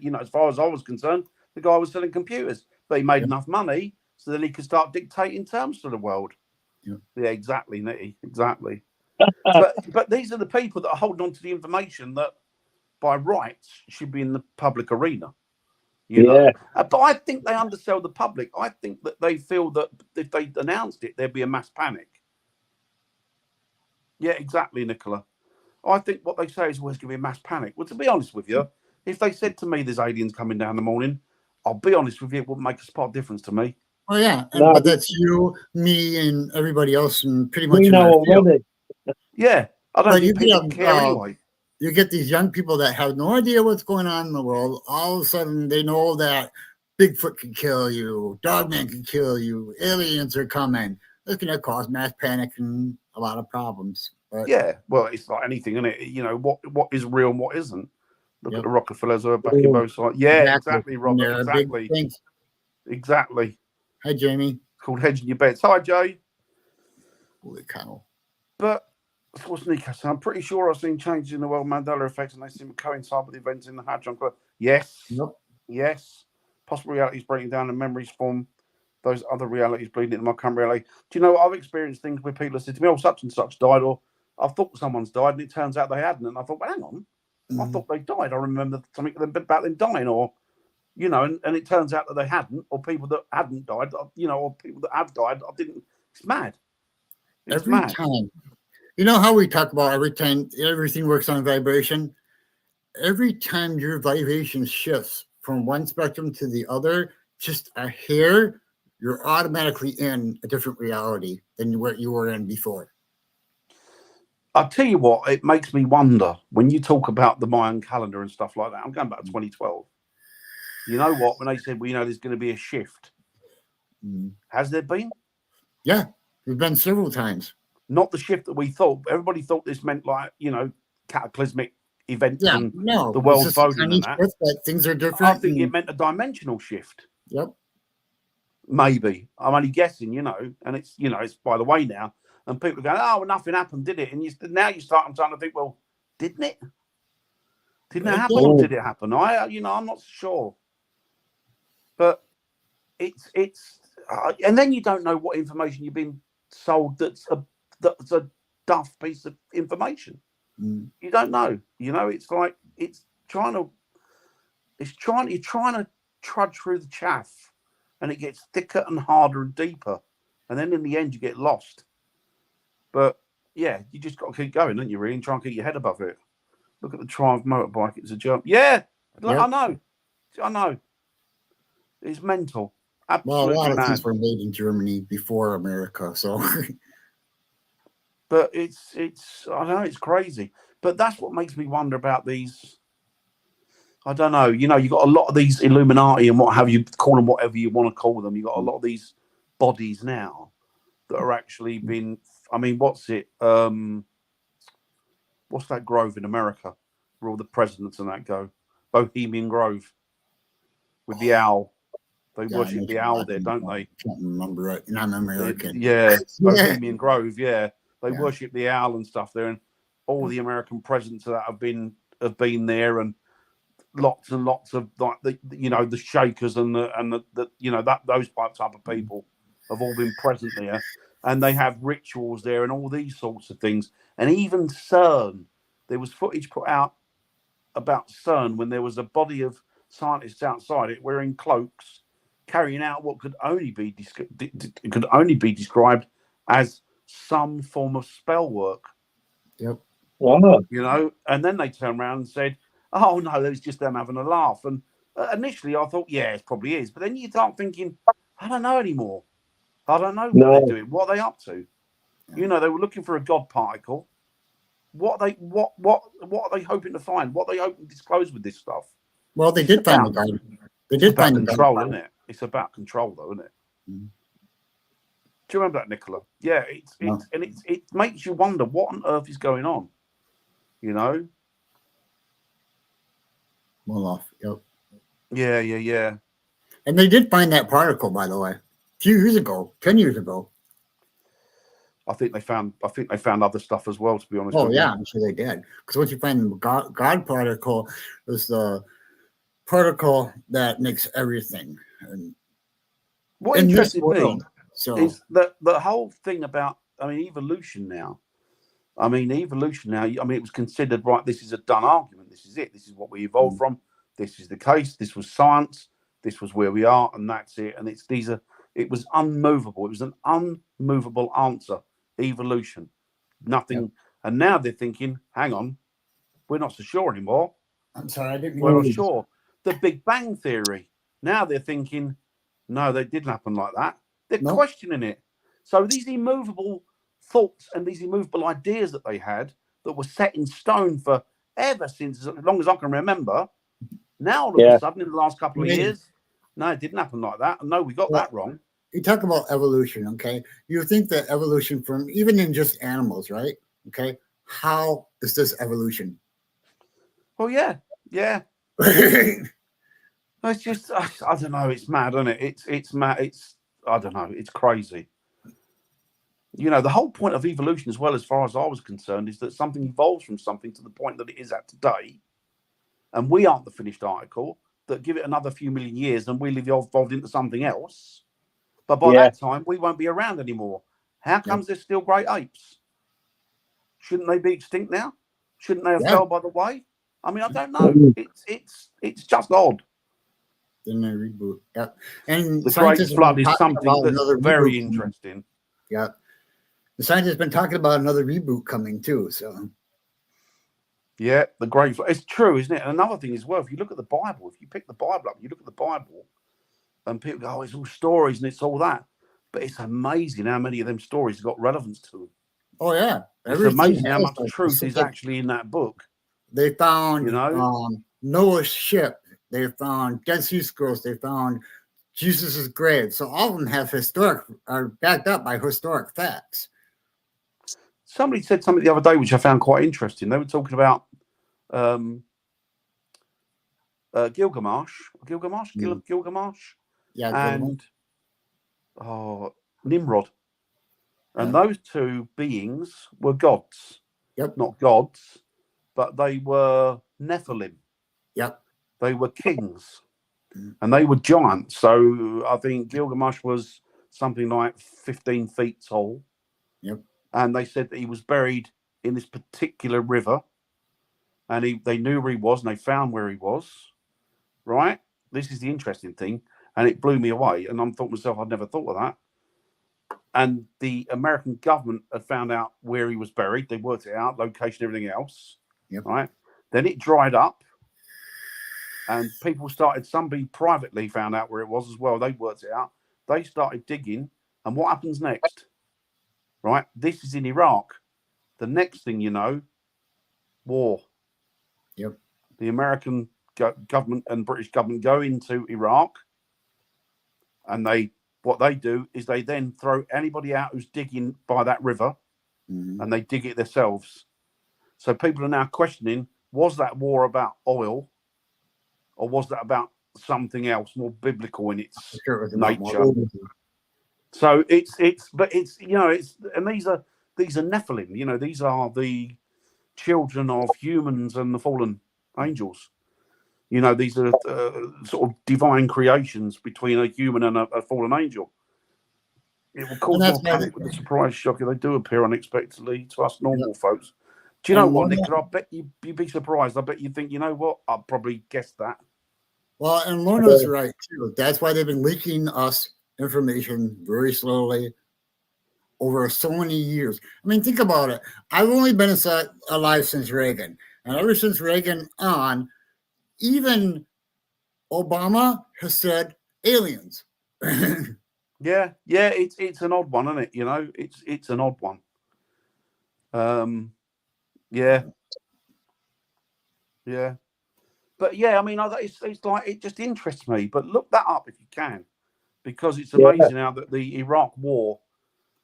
[SPEAKER 2] you know, as far as I was concerned, the guy was selling computers, but he made enough money so then he could start dictating terms to the world. Yeah, exactly, Nitty, exactly. but these are the people that are holding on to the information that by rights should be in the public arena. You know? But I think they undersell the public. I think that they feel that if they announced it, there'd be a mass panic. Yeah, exactly, Nicola. I think what they say is always going to be a mass panic. Well, to be honest with you, if they said to me there's aliens coming down in the morning, I'll be honest with you, it wouldn't make a spot difference to me.
[SPEAKER 1] Oh, yeah. But that's you, me, and everybody else, and pretty much.
[SPEAKER 3] We know already.
[SPEAKER 2] Yeah. I don't think people care anyway.
[SPEAKER 1] You get these young people that have no idea what's going on in the world. All of a sudden, they know that Bigfoot can kill you, Dogman can kill you, aliens are coming. That's going to cause mass panic and a lot of problems. But,
[SPEAKER 2] yeah, well, it's like anything, isn't it? You know, what is real and what isn't. Look at the Rockefellers who are back in both sides. Yeah, exactly, Robert. Exactly. Exactly.
[SPEAKER 1] Hi, Jamie.
[SPEAKER 2] It's called hedging your bets. Hi, Jay.
[SPEAKER 1] Holy cow.
[SPEAKER 2] But what's Nico saying? I'm pretty sure I've seen changes in the world Mandela effect and they seem to coincide with events in the Hadron Collider. Yes.
[SPEAKER 1] Yep.
[SPEAKER 2] Yes. Possible realities breaking down and memories form those other realities bleeding into my current reality. Do you know, I've experienced things where people have said to me, oh, such and such died, or I thought someone's died and it turns out they hadn't. And I thought, well, hang on. I thought they died. I remember something about them dying, or, you know, and it turns out that they hadn't, or people that hadn't died, you know, or people that have died. I didn't. It's mad. It's
[SPEAKER 1] every time. You know how we talk about every time everything works on vibration? Every time your vibration shifts from one spectrum to the other, just a hair, you're automatically in a different reality than what you were in before.
[SPEAKER 2] I'll tell you what, it makes me wonder when you talk about the Mayan calendar and stuff like that. I'm going back to 2012. You know what? When they said, well, you know, there's going to be a shift. Has there been?
[SPEAKER 1] Yeah, there's been several times.
[SPEAKER 2] Not the shift that we thought. Everybody thought this meant like, you know, cataclysmic events and the world voting and that.
[SPEAKER 1] But things are different.
[SPEAKER 2] I think it meant a dimensional shift.
[SPEAKER 1] Yep.
[SPEAKER 2] Maybe. I'm only guessing, you know, and it's, you know, it's by the way now. And people are going, oh, well, nothing happened, did it? And now you start, I'm trying to think, well, didn't it? Didn't it happen or did it happen? I'm not sure. But it's and then you don't know what information you've been sold that's a duff piece of information. You don't know. You know, it's like you're trying to trudge through the chaff and it gets thicker and harder and deeper. And then in the end you get lost. But yeah, you just got to keep going, don't you? Really, and try and keep your head above it. Look at the Triumph motorbike; it's a jump. Yeah, I know. It's mental.
[SPEAKER 1] Well,
[SPEAKER 2] Absolutely
[SPEAKER 1] a lot of
[SPEAKER 2] mad.
[SPEAKER 1] things were made in Germany before America, so.
[SPEAKER 2] But it's I don't know, it's crazy. But that's what makes me wonder about these. I don't know. You got a lot of these Illuminati and what have you, call them whatever you want to call them. You got a lot of these bodies now that are actually been. I mean, what's it? What's that grove in America where all the presidents and that go? Bohemian Grove with the owl. They worship the owl there, don't they?
[SPEAKER 1] I can't remember it. And I'm American.
[SPEAKER 2] Yeah, Bohemian Grove. Yeah, they
[SPEAKER 1] Yeah.
[SPEAKER 2] worship the owl and stuff there, and all the American presidents that have been there, and lots and lots of like the Shakers and the those type of people have all been present there, and they have rituals there and all these sorts of things, and even CERN. There was footage put out about CERN when there was a body of scientists outside it wearing cloaks, carrying out what could only be described as some form of spell work.
[SPEAKER 1] Yep.
[SPEAKER 3] Wow.
[SPEAKER 2] And then they turned around and said, "Oh no, it was just them having a laugh." And initially, I thought, "Yeah, it probably is," but then you start thinking, "I don't know anymore. I don't know what they're doing. What are they up to?" They were looking for a God particle. What are they hoping to find? What are they hoping to disclose with this stuff?
[SPEAKER 1] Well, they did find the guy. They did find
[SPEAKER 2] control, isn't it? It's about control, though, isn't it?
[SPEAKER 1] Mm-hmm.
[SPEAKER 2] Do you remember that, Nicola? Yeah, it makes you wonder what on earth is going on.
[SPEAKER 1] Well off. Yep.
[SPEAKER 2] Yeah.
[SPEAKER 1] And they did find that particle, by the way, a few years ago, 10 years ago.
[SPEAKER 2] I think they found other stuff as well, to be honest.
[SPEAKER 1] Oh yeah, I'm sure they did. Because once you find the God particle, is the particle that makes everything. And
[SPEAKER 2] what interested me
[SPEAKER 1] is
[SPEAKER 2] that the whole thing about evolution now. It was considered, right, this is a done argument. This is it. This is what we evolved from. This is the case. This was science. This was where we are, and that's it. And it was unmovable. It was an unmovable answer. Evolution. Nothing. Yep. And now they're thinking, hang on, we're not so sure anymore.
[SPEAKER 1] I'm sorry, I didn't
[SPEAKER 2] We're not sure. The Big Bang Theory. Now they're thinking, no, they didn't happen like that. They're questioning it. So these immovable thoughts and these immovable ideas that they had that were set in stone for ever since as long as I can remember, now all of a sudden in the last couple of years, no, it didn't happen like that. No, we got that wrong.
[SPEAKER 1] You talk about evolution, okay? You think that evolution from even in just animals, right? Okay, how is this evolution?
[SPEAKER 2] Well, yeah. It's just I don't know. It's mad, isn't it? It's mad. I don't know. It's crazy. The whole point of evolution, as well, as far as I was concerned, is that something evolves from something to the point that it is at today, and we aren't the finished article. That give it another few million years, and we'll evolved into something else. But by that time, we won't be around anymore. How comes there's still great apes? Shouldn't they be extinct now? Shouldn't they have fell by the way? I don't know. It's just odd.
[SPEAKER 1] Then they reboot. Yeah. And
[SPEAKER 2] the Great Flood is something that's very interesting.
[SPEAKER 1] Yeah. The scientists have been talking about another reboot coming too. So
[SPEAKER 2] yeah, the Great Flood. It's true, isn't it? And another thing as well, if you look at the Bible, if you pick the Bible up, you look at the Bible, and people go, "Oh, it's all stories and it's all that." But it's amazing how many of them stories have got relevance to them.
[SPEAKER 1] Oh yeah.
[SPEAKER 2] It's amazing how much truth is actually in that book.
[SPEAKER 1] They found Noah's ship. They found Dead Sea Scrolls. They found Jesus' grave. So all of them are backed up by historic facts.
[SPEAKER 2] Somebody said something the other day which I found quite interesting. They were talking about Gilgamesh.
[SPEAKER 1] Yeah,
[SPEAKER 2] and Nimrod. And those two beings were gods.
[SPEAKER 1] Yep.
[SPEAKER 2] Not gods, but they were Nephilim.
[SPEAKER 1] Yep.
[SPEAKER 2] They were kings. And they were giants. So I think Gilgamesh was something like 15 feet tall.
[SPEAKER 1] Yep.
[SPEAKER 2] And they said that he was buried in this particular river. And they knew where he was, and they found where he was. Right? This is the interesting thing. And it blew me away. And I'm thought to myself, I'd never thought of that. and the American government had found out where he was buried. They worked it out, location, everything else.
[SPEAKER 1] Yep.
[SPEAKER 2] Right. Then it dried up, and people started. Somebody privately found out where it was as well. They worked it out. They started digging, and what happens next? Right. This is in Iraq. The next thing you know, war.
[SPEAKER 1] Yep.
[SPEAKER 2] The American government and British government go into Iraq, and what they do is they then throw anybody out who's digging by that river, and they dig it themselves. So people are now questioning: was that war about oil, or was that about something else more biblical in its nature? So it's and these are Nephilim. These are the children of humans and the fallen angels. These are sort of divine creations between a human and a fallen angel. It will cause more panic with the surprise shock if they do appear unexpectedly to us normal folks. Do you know what, Nick? I bet you'd be surprised. I bet you think, you know what? I'd probably guess that.
[SPEAKER 1] Well, and Lorna's right, too. That's why they've been leaking us information very slowly over so many years. I mean, think about it. I've only been alive since Reagan. And ever since Reagan on, even Obama has said aliens.
[SPEAKER 2] Yeah, it's an odd one, isn't it? It's an odd one. Yeah. But yeah, I mean, it's like, it just interests me. But look that up if you can, because it's amazing how that the Iraq War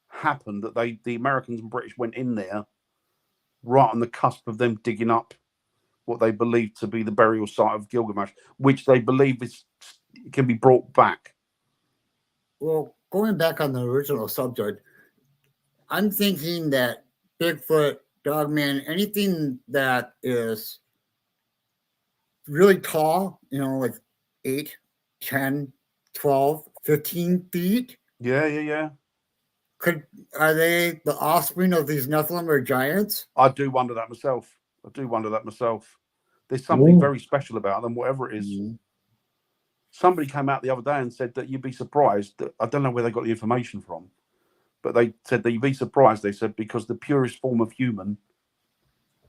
[SPEAKER 2] happened. That the Americans and British went in there right on the cusp of them digging up what they believe to be the burial site of Gilgamesh, which they believe can be brought back.
[SPEAKER 1] Well, going back on the original subject, I'm thinking that Bigfoot, Dogman, anything that is really tall, like 8, 10, 12, 15 feet.
[SPEAKER 2] Yeah.
[SPEAKER 1] Are they the offspring of these Nephilim or giants?
[SPEAKER 2] I do wonder that myself. There's something very special about them, whatever it is. Somebody came out the other day and said that you'd be surprised. That, I don't know where they got the information from, but they said that you'd be surprised. They said because the purest form of human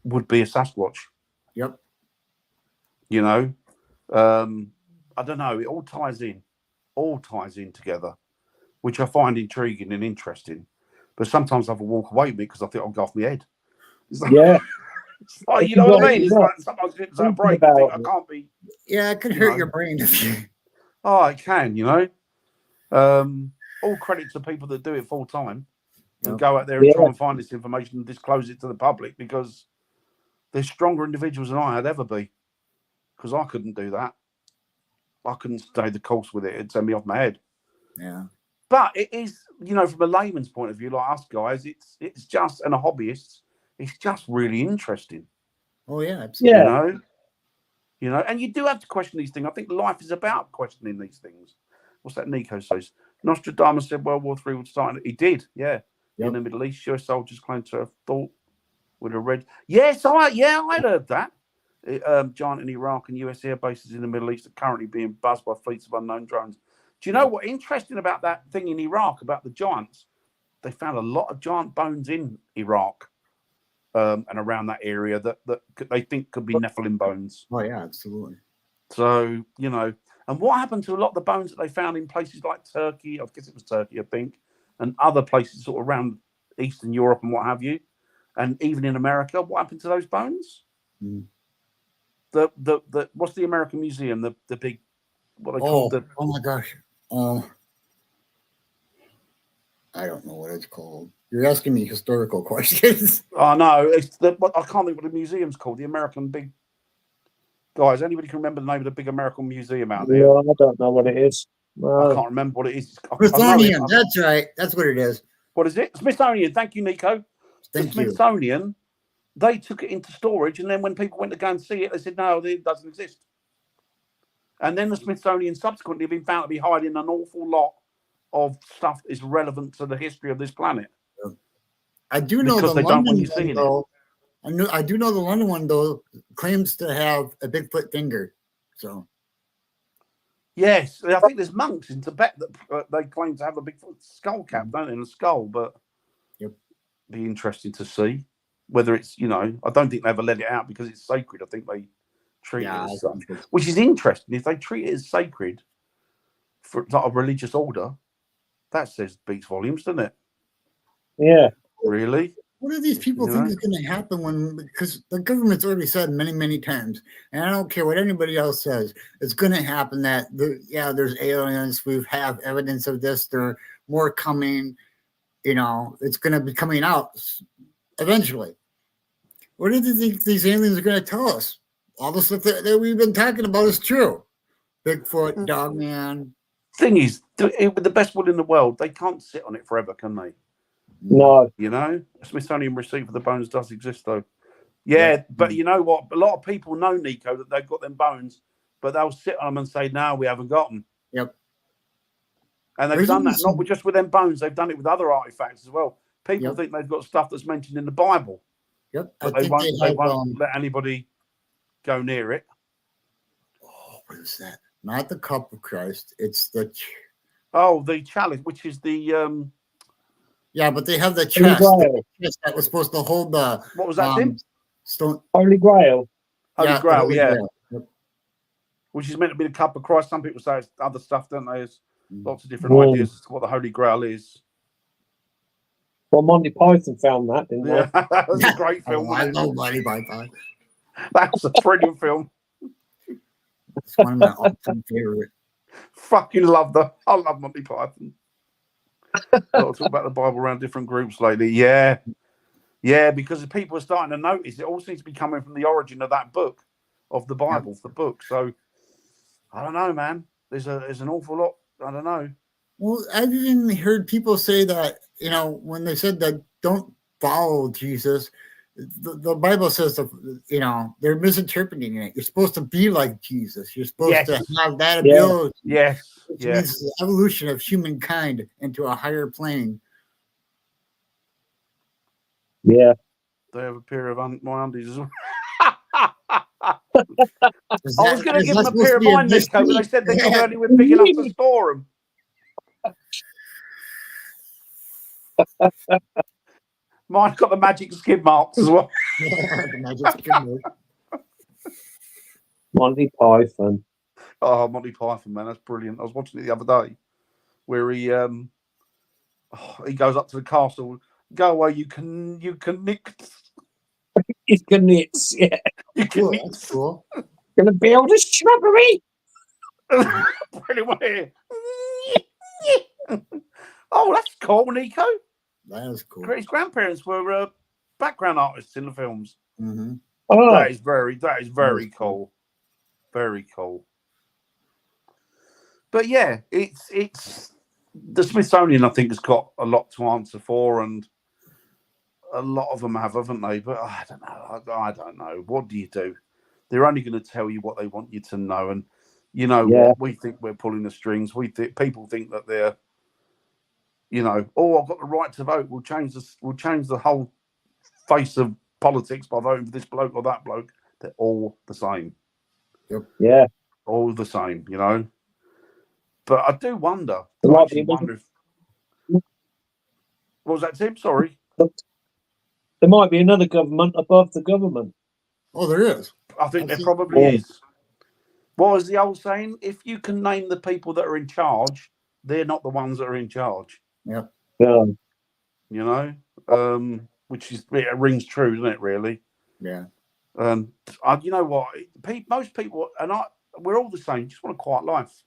[SPEAKER 2] would be a Sasquatch.
[SPEAKER 1] Yep.
[SPEAKER 2] I don't know. It all ties in together, which I find intriguing and interesting. But sometimes I have to walk away with it because I think I'll go off my head.
[SPEAKER 3] Yeah.
[SPEAKER 2] It's like, you know what I mean? It's like sometimes it's that break. I think I can't be.
[SPEAKER 1] Yeah, it can hurt your brain if you.
[SPEAKER 2] Oh, it can. All credit to people that do it full time and go out there and try and find this information and disclose it to the public, because they're stronger individuals than I'd ever be. Because I couldn't do that. I couldn't stay the course with it. It'd send me off my head.
[SPEAKER 1] Yeah.
[SPEAKER 2] But it is, from a layman's point of view, like us guys, it's just, and a hobbyist, it's just really interesting.
[SPEAKER 1] Oh yeah, absolutely.
[SPEAKER 2] Yeah. And you do have to question these things. I think life is about questioning these things. What's that Nico says? Nostradamus said World War III would start. He did, yeah. Yep. In the Middle East, US soldiers claimed to have thought would have read. Yes, I'd heard that. Giant in Iraq and US air bases in the Middle East are currently being buzzed by fleets of unknown drones. Do you know what interesting about that thing in Iraq about the giants? They found a lot of giant bones in Iraq and around that area that they think could be Nephilim bones.
[SPEAKER 1] Oh yeah, absolutely.
[SPEAKER 2] So, and what happened to a lot of the bones that they found in places like Turkey? I guess it was Turkey, I think, and other places sort of around Eastern Europe and what have you, and even in America. What happened to those bones? The what's the American Museum? The big, what they call the?
[SPEAKER 1] Oh my gosh, I don't know what it's called. You're asking me historical questions.
[SPEAKER 2] Oh no, I can't think what the museum's called. The American big. Guys, anybody can remember the name of the big American museum out there?
[SPEAKER 3] No, I don't know what it is.
[SPEAKER 2] I can't remember what it is.
[SPEAKER 1] Smithsonian, that's right. That's what it is.
[SPEAKER 2] What is it? Smithsonian. Thank you, Nico.
[SPEAKER 1] Thank you.
[SPEAKER 2] Smithsonian, they took it into storage, and then when people went to go and see it, they said, no, it doesn't exist. And then the Smithsonian subsequently have been found to be hiding an awful lot of stuff that is relevant to the history of this planet.
[SPEAKER 1] I do know the London one, though. I do know the London one, though, claims to have a Bigfoot finger. So,
[SPEAKER 2] Yes, I think there's monks in Tibet that they claim to have a big skull cap, don't they, in a skull? But be interesting to see whether it's, you know, I don't think they ever let it out because it's sacred. I think they treat it as such, which is interesting. If they treat it as sacred for not a religious order, that beats volumes, doesn't it?
[SPEAKER 3] Yeah.
[SPEAKER 2] Really?
[SPEAKER 1] What do these people think is going to happen because the government's already said many, many times, and I don't care what anybody else says, it's going to happen that, there's aliens, we have evidence of this, there are more coming, you know, it's going to be coming out eventually. What do you think these aliens are going to tell us? All the stuff that we've been talking about is true. Bigfoot, Dogman.
[SPEAKER 2] Thing is, with the best will in the world, they can't sit on it forever, can they?
[SPEAKER 3] No.
[SPEAKER 2] You know, a Smithsonian receipt for the bones does exist, though. Yeah, but you know what? A lot of people know, Nico, that they've got them bones, but they'll sit on them and say, no, we haven't got them.
[SPEAKER 1] Yep.
[SPEAKER 2] And they've done that, not just with them bones, they've done it with other artifacts as well. People think they've got stuff that's mentioned in the Bible.
[SPEAKER 1] Yep.
[SPEAKER 2] But they won't let anybody go near it.
[SPEAKER 1] Oh, what is that? Not the cup of Christ. It's the...
[SPEAKER 2] the chalice, which is the...
[SPEAKER 1] Yeah, but they have the chest that was supposed to hold the...
[SPEAKER 2] What was that, Tim?
[SPEAKER 1] Stone...
[SPEAKER 3] Holy Grail.
[SPEAKER 2] Holy Grail, yeah.
[SPEAKER 1] Grail. Yep.
[SPEAKER 2] Which is meant to be the cup of Christ. Some people say it's other stuff, don't they? There's lots of different ideas as to what the Holy Grail is.
[SPEAKER 3] Well, Monty Python found that, didn't they?
[SPEAKER 2] That was a great film.
[SPEAKER 1] I love Monty Python.
[SPEAKER 2] That was a brilliant film.
[SPEAKER 1] It's one of my all-time favorite.
[SPEAKER 2] Fucking love I love Monty Python. I'll talk about the Bible around different groups lately. Yeah, because people are starting to notice it all seems to be coming from the origin of that book, of the Bible, the book. So I don't know, man. There's an awful lot. I don't know.
[SPEAKER 1] Well, I've even heard people say that, you know, when they said that don't follow Jesus, the Bible says that, you know, they're misinterpreting it. You're supposed to be like Jesus. You're supposed to have that ability.
[SPEAKER 2] Yes.
[SPEAKER 1] Which means the evolution of humankind into a higher plane.
[SPEAKER 3] Yeah.
[SPEAKER 2] They have a pair of my undies as well. I was going to give them a pair of mine, Nico, but they said they could only were big enough to store them. Mine's got the magic skid marks as well.
[SPEAKER 1] The magic skid marks.
[SPEAKER 3] Monty Python.
[SPEAKER 2] Oh, Monty Python, man, that's brilliant. I was watching it the other day, where he goes up to the castle. Go away, you can nick.
[SPEAKER 3] You can nits, yeah.
[SPEAKER 2] You can
[SPEAKER 1] nick. That's cool.
[SPEAKER 3] Gonna build a shrubbery.
[SPEAKER 2] Brilliant here. Oh, that's cool, Nico.
[SPEAKER 1] That is cool.
[SPEAKER 2] His grandparents were background artists in the films.
[SPEAKER 1] Mm-hmm.
[SPEAKER 3] Oh.
[SPEAKER 2] That is very cool. Very cool. But yeah, it's the Smithsonian, I think, has got a lot to answer for, and a lot of them haven't they? But I don't know. I don't know. What do you do? They're only going to tell you what they want you to know, and you know what? We think we're pulling the strings. People think that they're, you know, I've got the right to vote. We'll change the whole face of politics by voting for this bloke or that bloke. They're all the same.
[SPEAKER 1] Yep.
[SPEAKER 3] Yeah.
[SPEAKER 2] All the same, you know. But I do wonder. What was that, Tim? Sorry.
[SPEAKER 3] There might be another government above the government.
[SPEAKER 1] Oh, there is.
[SPEAKER 2] I think there probably is. What was the old saying? If you can name the people that are in charge, they're not the ones that are in charge.
[SPEAKER 1] Yep.
[SPEAKER 3] Yeah.
[SPEAKER 2] You know, which is, it rings true, doesn't it? Really.
[SPEAKER 1] Yeah.
[SPEAKER 2] You know what? Most people we're all the same. Just want a quiet life.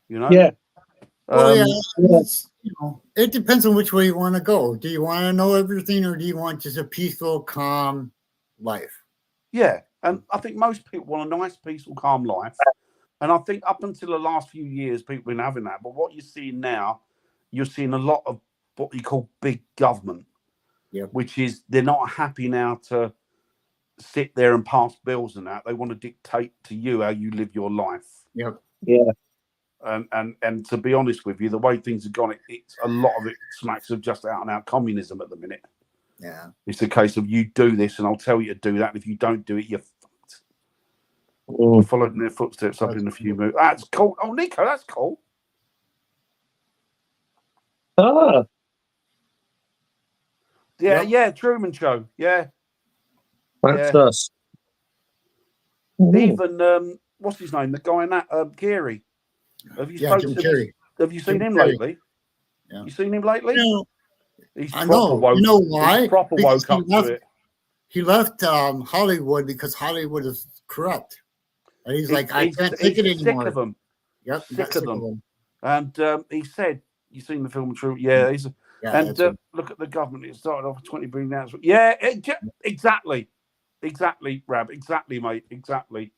[SPEAKER 2] You know.
[SPEAKER 3] Yeah.
[SPEAKER 1] Well, you know, it depends on which way you want to go. Do you want to know everything, or do you want just a peaceful, calm life?
[SPEAKER 2] Yeah, and I think most people want a nice, peaceful, calm life. And I think up until the last few years, people have been having that. But what you're seeing now, you're seeing a lot of what you call big government, which is they're not happy now to sit there and pass bills and that. They want to dictate to you how you live your life.
[SPEAKER 1] Yep.
[SPEAKER 3] Yeah.
[SPEAKER 2] And to be honest with you, the way things have gone, it's a lot of it smacks of just out and out communism at the minute.
[SPEAKER 1] Yeah.
[SPEAKER 2] It's a case of you do this and I'll tell you to do that. And if you don't do it, you're fucked. We're following their footsteps up in a few moves. That's cool. Oh, Nico, that's cool.
[SPEAKER 3] Ah.
[SPEAKER 2] Yeah, yeah, Truman Show. Yeah.
[SPEAKER 3] That's us.
[SPEAKER 2] Even what's his name? The guy in that Geary. Have you have you seen him lately?
[SPEAKER 1] Yeah.
[SPEAKER 2] You seen him lately?
[SPEAKER 1] No.
[SPEAKER 2] He's
[SPEAKER 1] I
[SPEAKER 2] proper
[SPEAKER 1] know.
[SPEAKER 2] woke.
[SPEAKER 1] You know why?
[SPEAKER 2] He's proper
[SPEAKER 1] Because
[SPEAKER 2] woke up to it.
[SPEAKER 1] He left Hollywood because Hollywood is corrupt. And he's like, I can't take it anymore.
[SPEAKER 2] Sick of them.
[SPEAKER 1] Yep.
[SPEAKER 2] Sick of them. And he said, "You seen the film True?" Yeah. Look at the government. It started off with 20 billion announcement. Yeah. Exactly. Exactly, Rab. Exactly, mate. Exactly.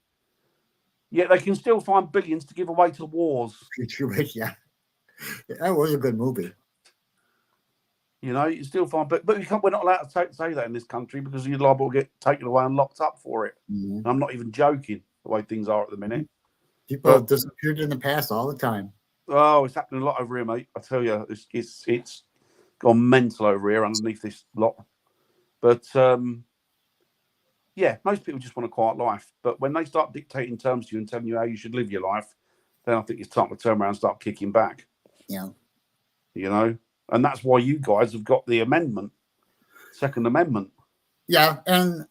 [SPEAKER 2] Yeah, they can still find billions to give away to wars.
[SPEAKER 1] Yeah. That was a good movie.
[SPEAKER 2] You know, you still find, but we're not allowed to say that in this country because you're liable to get taken away and locked up for it. And I'm not even joking the way things are at the minute.
[SPEAKER 1] People have disappeared in the past all the time.
[SPEAKER 2] Oh, it's happening a lot over here, mate. I tell you, it's gone mental over here underneath this lot. But yeah, most people just want a quiet life. But when they start dictating terms to you and telling you how you should live your life, then I think it's time to turn around and start kicking back.
[SPEAKER 1] Yeah.
[SPEAKER 2] You know? And that's why you guys have got the amendment, Second Amendment.
[SPEAKER 1] Yeah. And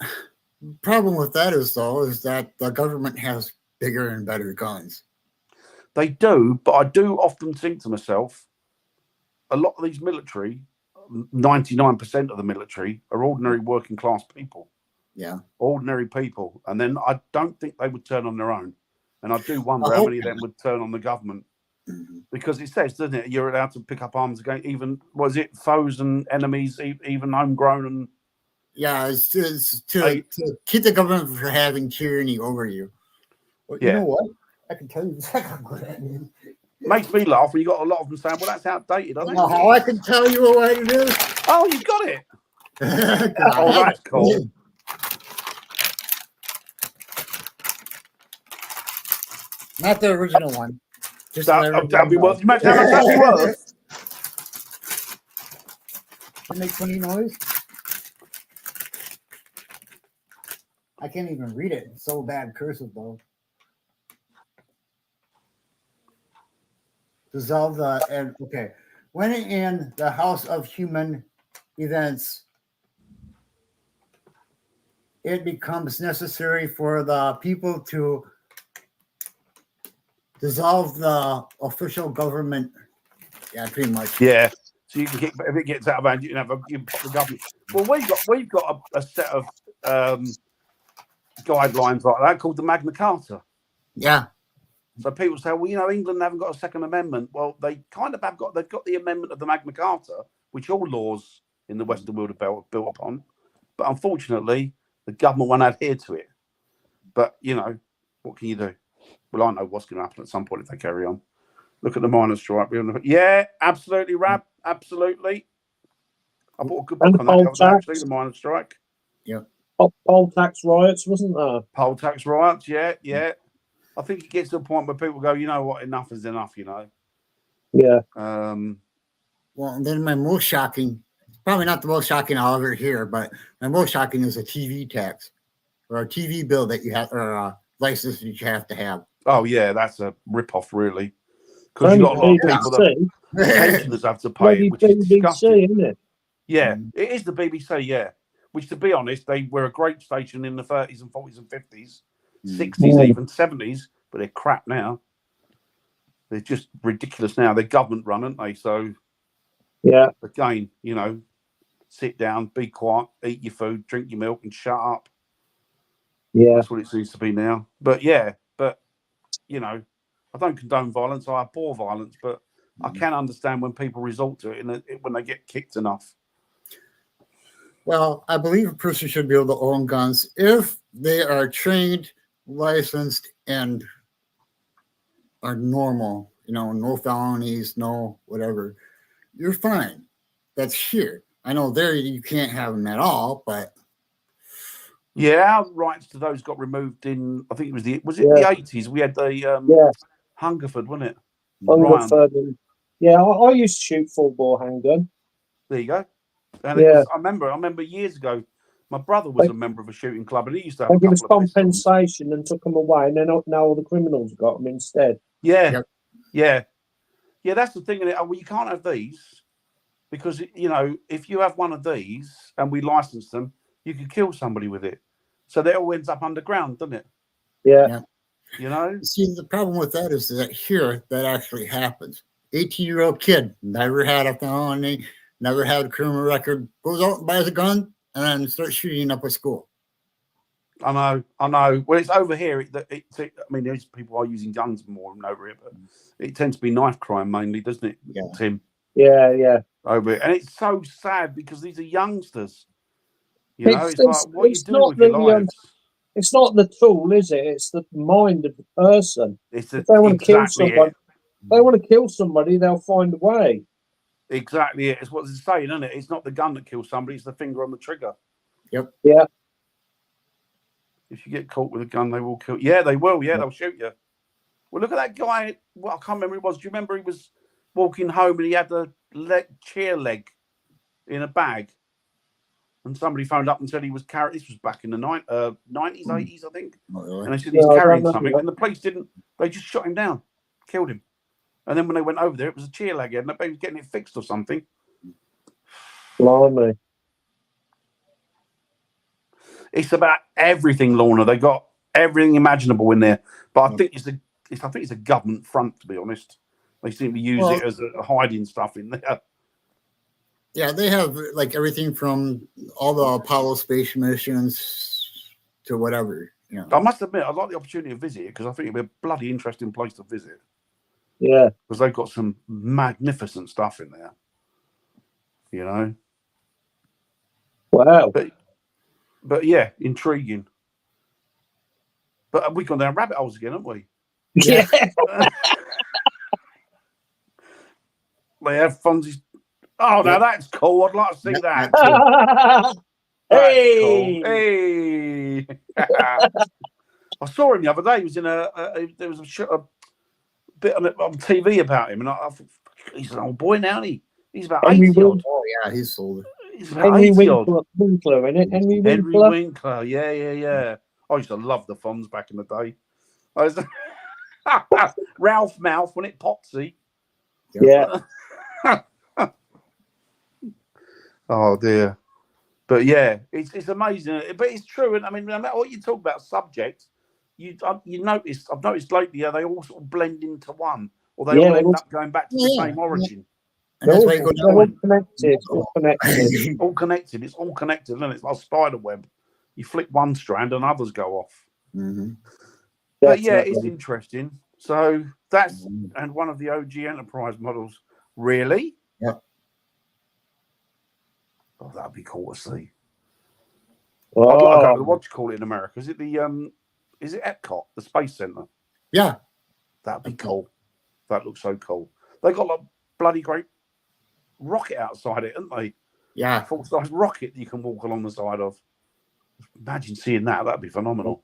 [SPEAKER 1] the problem with that is that the government has bigger and better guns.
[SPEAKER 2] They do, but I do often think to myself, a lot of these military, 99% of the military, are ordinary working class people.
[SPEAKER 1] Yeah.
[SPEAKER 2] Ordinary people. And then I don't think they would turn on their own. And I do wonder how many of them would turn on the government. Because it says, doesn't it, you're allowed to pick up arms against even, was it foes and enemies, even homegrown and...
[SPEAKER 1] Yeah, it's to keep the government from having tyranny over you. Well,
[SPEAKER 2] yeah.
[SPEAKER 1] You know what? I can tell you exactly what that means.
[SPEAKER 2] Makes me laugh when you got a lot of them saying, well, that's outdated, I think.
[SPEAKER 1] How I can tell you what it is?
[SPEAKER 2] Oh, you got it. Oh, that's cool.
[SPEAKER 1] Not the original one. Just
[SPEAKER 2] that'd be worth. Imagine how much that'd be worth.
[SPEAKER 1] You make funny noise. I can't even read it. It's so bad cursive though. Dissolve the okay. When in the House of Human Events, it becomes necessary for the people to dissolve the official government. Yeah, pretty much.
[SPEAKER 2] Yeah. So you can kick, if it gets out of hand, you can pop the government. Well, we've got a set of guidelines like that called the Magna Carta.
[SPEAKER 1] Yeah.
[SPEAKER 2] So people say, well, you know, England haven't got a Second Amendment. Well, they kind of have got. They've got the amendment of the Magna Carta, which all laws in the Western world are built upon. But unfortunately, the government won't adhere to it. But you know, what can you do? Well, I know what's going to happen at some point if they carry on. Look at the miners' strike. Yeah, absolutely, Rab. Absolutely. I bought a good book on that, actually, the miners' strike.
[SPEAKER 1] Yeah.
[SPEAKER 3] Poll tax riots, wasn't there?
[SPEAKER 2] Poll tax riots, yeah. I think it gets to a point where people go, you know what, enough is enough, you know.
[SPEAKER 3] Yeah.
[SPEAKER 1] Well, and then my most shocking, probably not the most shocking I'll ever hear, but my most shocking is a TV tax or a TV bill that you have, or a license that you have to have.
[SPEAKER 2] Oh, yeah, that's a rip-off, really. Because you've got a lot of people that pensioners have to pay it, which is disgusting.
[SPEAKER 3] Isn't it?
[SPEAKER 2] Yeah, it is the BBC, yeah. Which, to be honest, they were a great station in the 30s and 40s and 50s, 60s, even 70s, but they're crap now. They're just ridiculous now. They're government run, aren't they? So,
[SPEAKER 3] yeah.
[SPEAKER 2] Again, you know, sit down, be quiet, eat your food, drink your milk, and shut up.
[SPEAKER 3] Yeah.
[SPEAKER 2] That's what it seems to be now. But, you know, I don't condone violence. I abhor violence, but I can understand when people resort to it when they get kicked enough.
[SPEAKER 1] Well, I believe a person should be able to own guns if they are trained, licensed, and are normal. You know, no felonies, no whatever. You're fine. That's here. I know there you can't have them at all, but
[SPEAKER 2] yeah, our rights to those got removed in. I think it was the 80s. We had the Hungerford, wasn't it?
[SPEAKER 3] Hungerford. Yeah, I used to shoot full bore handgun.
[SPEAKER 2] There you go. And it was, I remember years ago, My brother was a member of a shooting club, and he used to have
[SPEAKER 3] They
[SPEAKER 2] a
[SPEAKER 3] give us
[SPEAKER 2] couple of pistols.
[SPEAKER 3] compensation and took them away, and then now all the criminals got them instead.
[SPEAKER 2] Yeah,
[SPEAKER 1] Yep.
[SPEAKER 2] yeah. That's the thing. Well, you can't have these because, you know, if you have one of these and we license them, you could kill somebody with it. So that all ends up underground, doesn't it?
[SPEAKER 3] Yeah.
[SPEAKER 2] You know?
[SPEAKER 1] See, the problem with that is that here that actually happens. 18-year-old kid, never had a felony, never had a criminal record, goes out and buys a gun and then starts shooting up a school.
[SPEAKER 2] I know. Well, it's over here. I mean, there's people are using guns more than over here, but it tends to be knife crime mainly, doesn't it,
[SPEAKER 1] Yeah.
[SPEAKER 2] Tim?
[SPEAKER 3] Yeah.
[SPEAKER 2] Over here. And it's so sad because these are youngsters. You know, it's like, what are you doing with
[SPEAKER 3] not
[SPEAKER 2] your lives?
[SPEAKER 3] It's not the tool, is it? It's the mind of the person.
[SPEAKER 2] If
[SPEAKER 3] they want to kill
[SPEAKER 2] exactly
[SPEAKER 3] somebody,
[SPEAKER 2] it.
[SPEAKER 3] they want to kill somebody, they'll find a way.
[SPEAKER 2] Exactly it. It's what it's saying, isn't it? It's not the gun that kills somebody, it's the finger on the trigger.
[SPEAKER 1] Yep.
[SPEAKER 3] Yeah.
[SPEAKER 2] If you get caught with a gun, they will kill. Yeah, they will. Yeah, they'll shoot you. Well, look at that guy. Well, I can't remember who it was. Do you remember he was walking home and he had the chair leg in a bag? And somebody phoned up and said he was carrying. This was back in the 90s, 80s, I think.
[SPEAKER 1] Really?
[SPEAKER 2] And they said he's carrying something. And the police didn't. They just shot him down, killed him. And then when they went over there, it was a chair leg, and they was getting it fixed or something.
[SPEAKER 3] Blimey.
[SPEAKER 2] It's about everything, Lorna. They got everything imaginable in there. But I think it's a government front, to be honest. They seem to use it as a hiding stuff in there.
[SPEAKER 1] Yeah, they have like everything from all the Apollo space missions to whatever. You know.
[SPEAKER 2] I must admit, I'd like the opportunity to visit it because I think it'd be a bloody interesting place to visit.
[SPEAKER 3] Yeah.
[SPEAKER 2] Because they've got some magnificent stuff in there. You know?
[SPEAKER 3] Wow.
[SPEAKER 2] But yeah, intriguing. But we've gone down rabbit holes again, haven't we?
[SPEAKER 3] Yeah.
[SPEAKER 2] They have Fonzie's. Oh, now that's cool. I'd like to see that.
[SPEAKER 3] Hey.
[SPEAKER 2] Cool. Hey. I saw him the other day. He was in there was a bit on TV about him, and I thought, he's an old boy now, isn't he? He's about 80 odd.
[SPEAKER 1] Oh, yeah, he's sold.
[SPEAKER 2] He's about 80 odd.
[SPEAKER 3] Winkler, innit? Henry
[SPEAKER 2] Winkler. Yeah. I used to love the Fonz back in the day. I was Ralph Mouth, when it Potsy.
[SPEAKER 3] Yeah.
[SPEAKER 2] Oh dear. But yeah, it's amazing. But it's true. And I mean, no matter what you talk about subjects, I've noticed lately they all sort of blend into one, or they all end up going back to the same origin.
[SPEAKER 1] And that's why you go down.
[SPEAKER 3] All connected.
[SPEAKER 2] All connected. It's all connected, and it's like a spider web. You flick one strand and others go off.
[SPEAKER 1] Mm-hmm.
[SPEAKER 2] But yeah, it's interesting. So that's and one of the OG Enterprise models. Really?
[SPEAKER 1] Yep.
[SPEAKER 2] Oh, that'd be cool to see.
[SPEAKER 3] Oh.
[SPEAKER 2] I'd like to go to what do you call it in America? Is it Epcot, the Space Center?
[SPEAKER 1] Yeah.
[SPEAKER 2] That'd be cool. That looks so cool. They got like bloody great rocket outside it, haven't they?
[SPEAKER 1] Yeah.
[SPEAKER 2] Full-size rocket that you can walk along the side of. Imagine seeing that. That'd be phenomenal.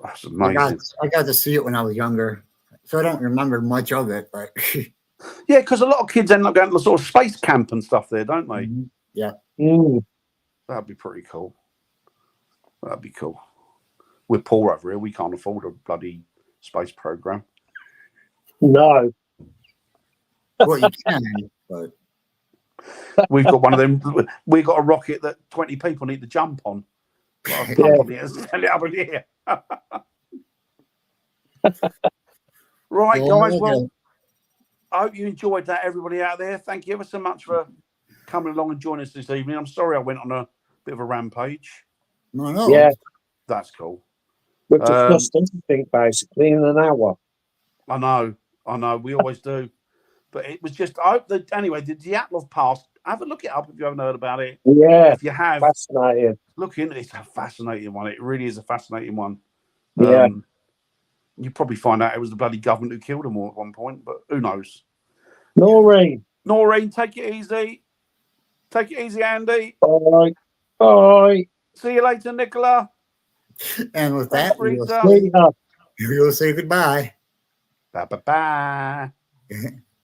[SPEAKER 2] That's amazing.
[SPEAKER 1] I got to see it when I was younger, so I don't remember much of it, but
[SPEAKER 2] yeah, because a lot of kids end up going to sort of space camp and stuff there, don't they?
[SPEAKER 1] Mm-hmm. Yeah.
[SPEAKER 2] That'd be pretty cool. That'd be cool. We're poor over here. We can't afford a bloody space program.
[SPEAKER 3] No.
[SPEAKER 1] Well, you can, but
[SPEAKER 2] we've got one of them. We've got a rocket that 20 people need to jump on. Send it up in the air. Right, guys. Well, I hope you enjoyed that, everybody out there. Thank you ever so much for coming along and joining us this evening. I'm sorry I went on a bit of a rampage.
[SPEAKER 1] No.
[SPEAKER 3] Yeah.
[SPEAKER 2] That's cool.
[SPEAKER 3] We've discussed everything basically in an hour.
[SPEAKER 2] I know. We always do. But it was just, I hope that, anyway, the dyatlov pass, have a look it up if you haven't heard about it.
[SPEAKER 3] Yeah.
[SPEAKER 2] If you have,
[SPEAKER 3] fascinating.
[SPEAKER 2] Look into it. It's a fascinating one. It really is a fascinating one.
[SPEAKER 3] Yeah.
[SPEAKER 2] You probably find out it was the bloody government who killed them all at one point, but who knows?
[SPEAKER 3] Noreen,
[SPEAKER 2] take it easy. Take it easy, Andy.
[SPEAKER 3] Bye. Bye.
[SPEAKER 2] See you later, Nicola.
[SPEAKER 1] And with that,
[SPEAKER 3] We'll
[SPEAKER 1] we'll say goodbye.
[SPEAKER 2] Bye.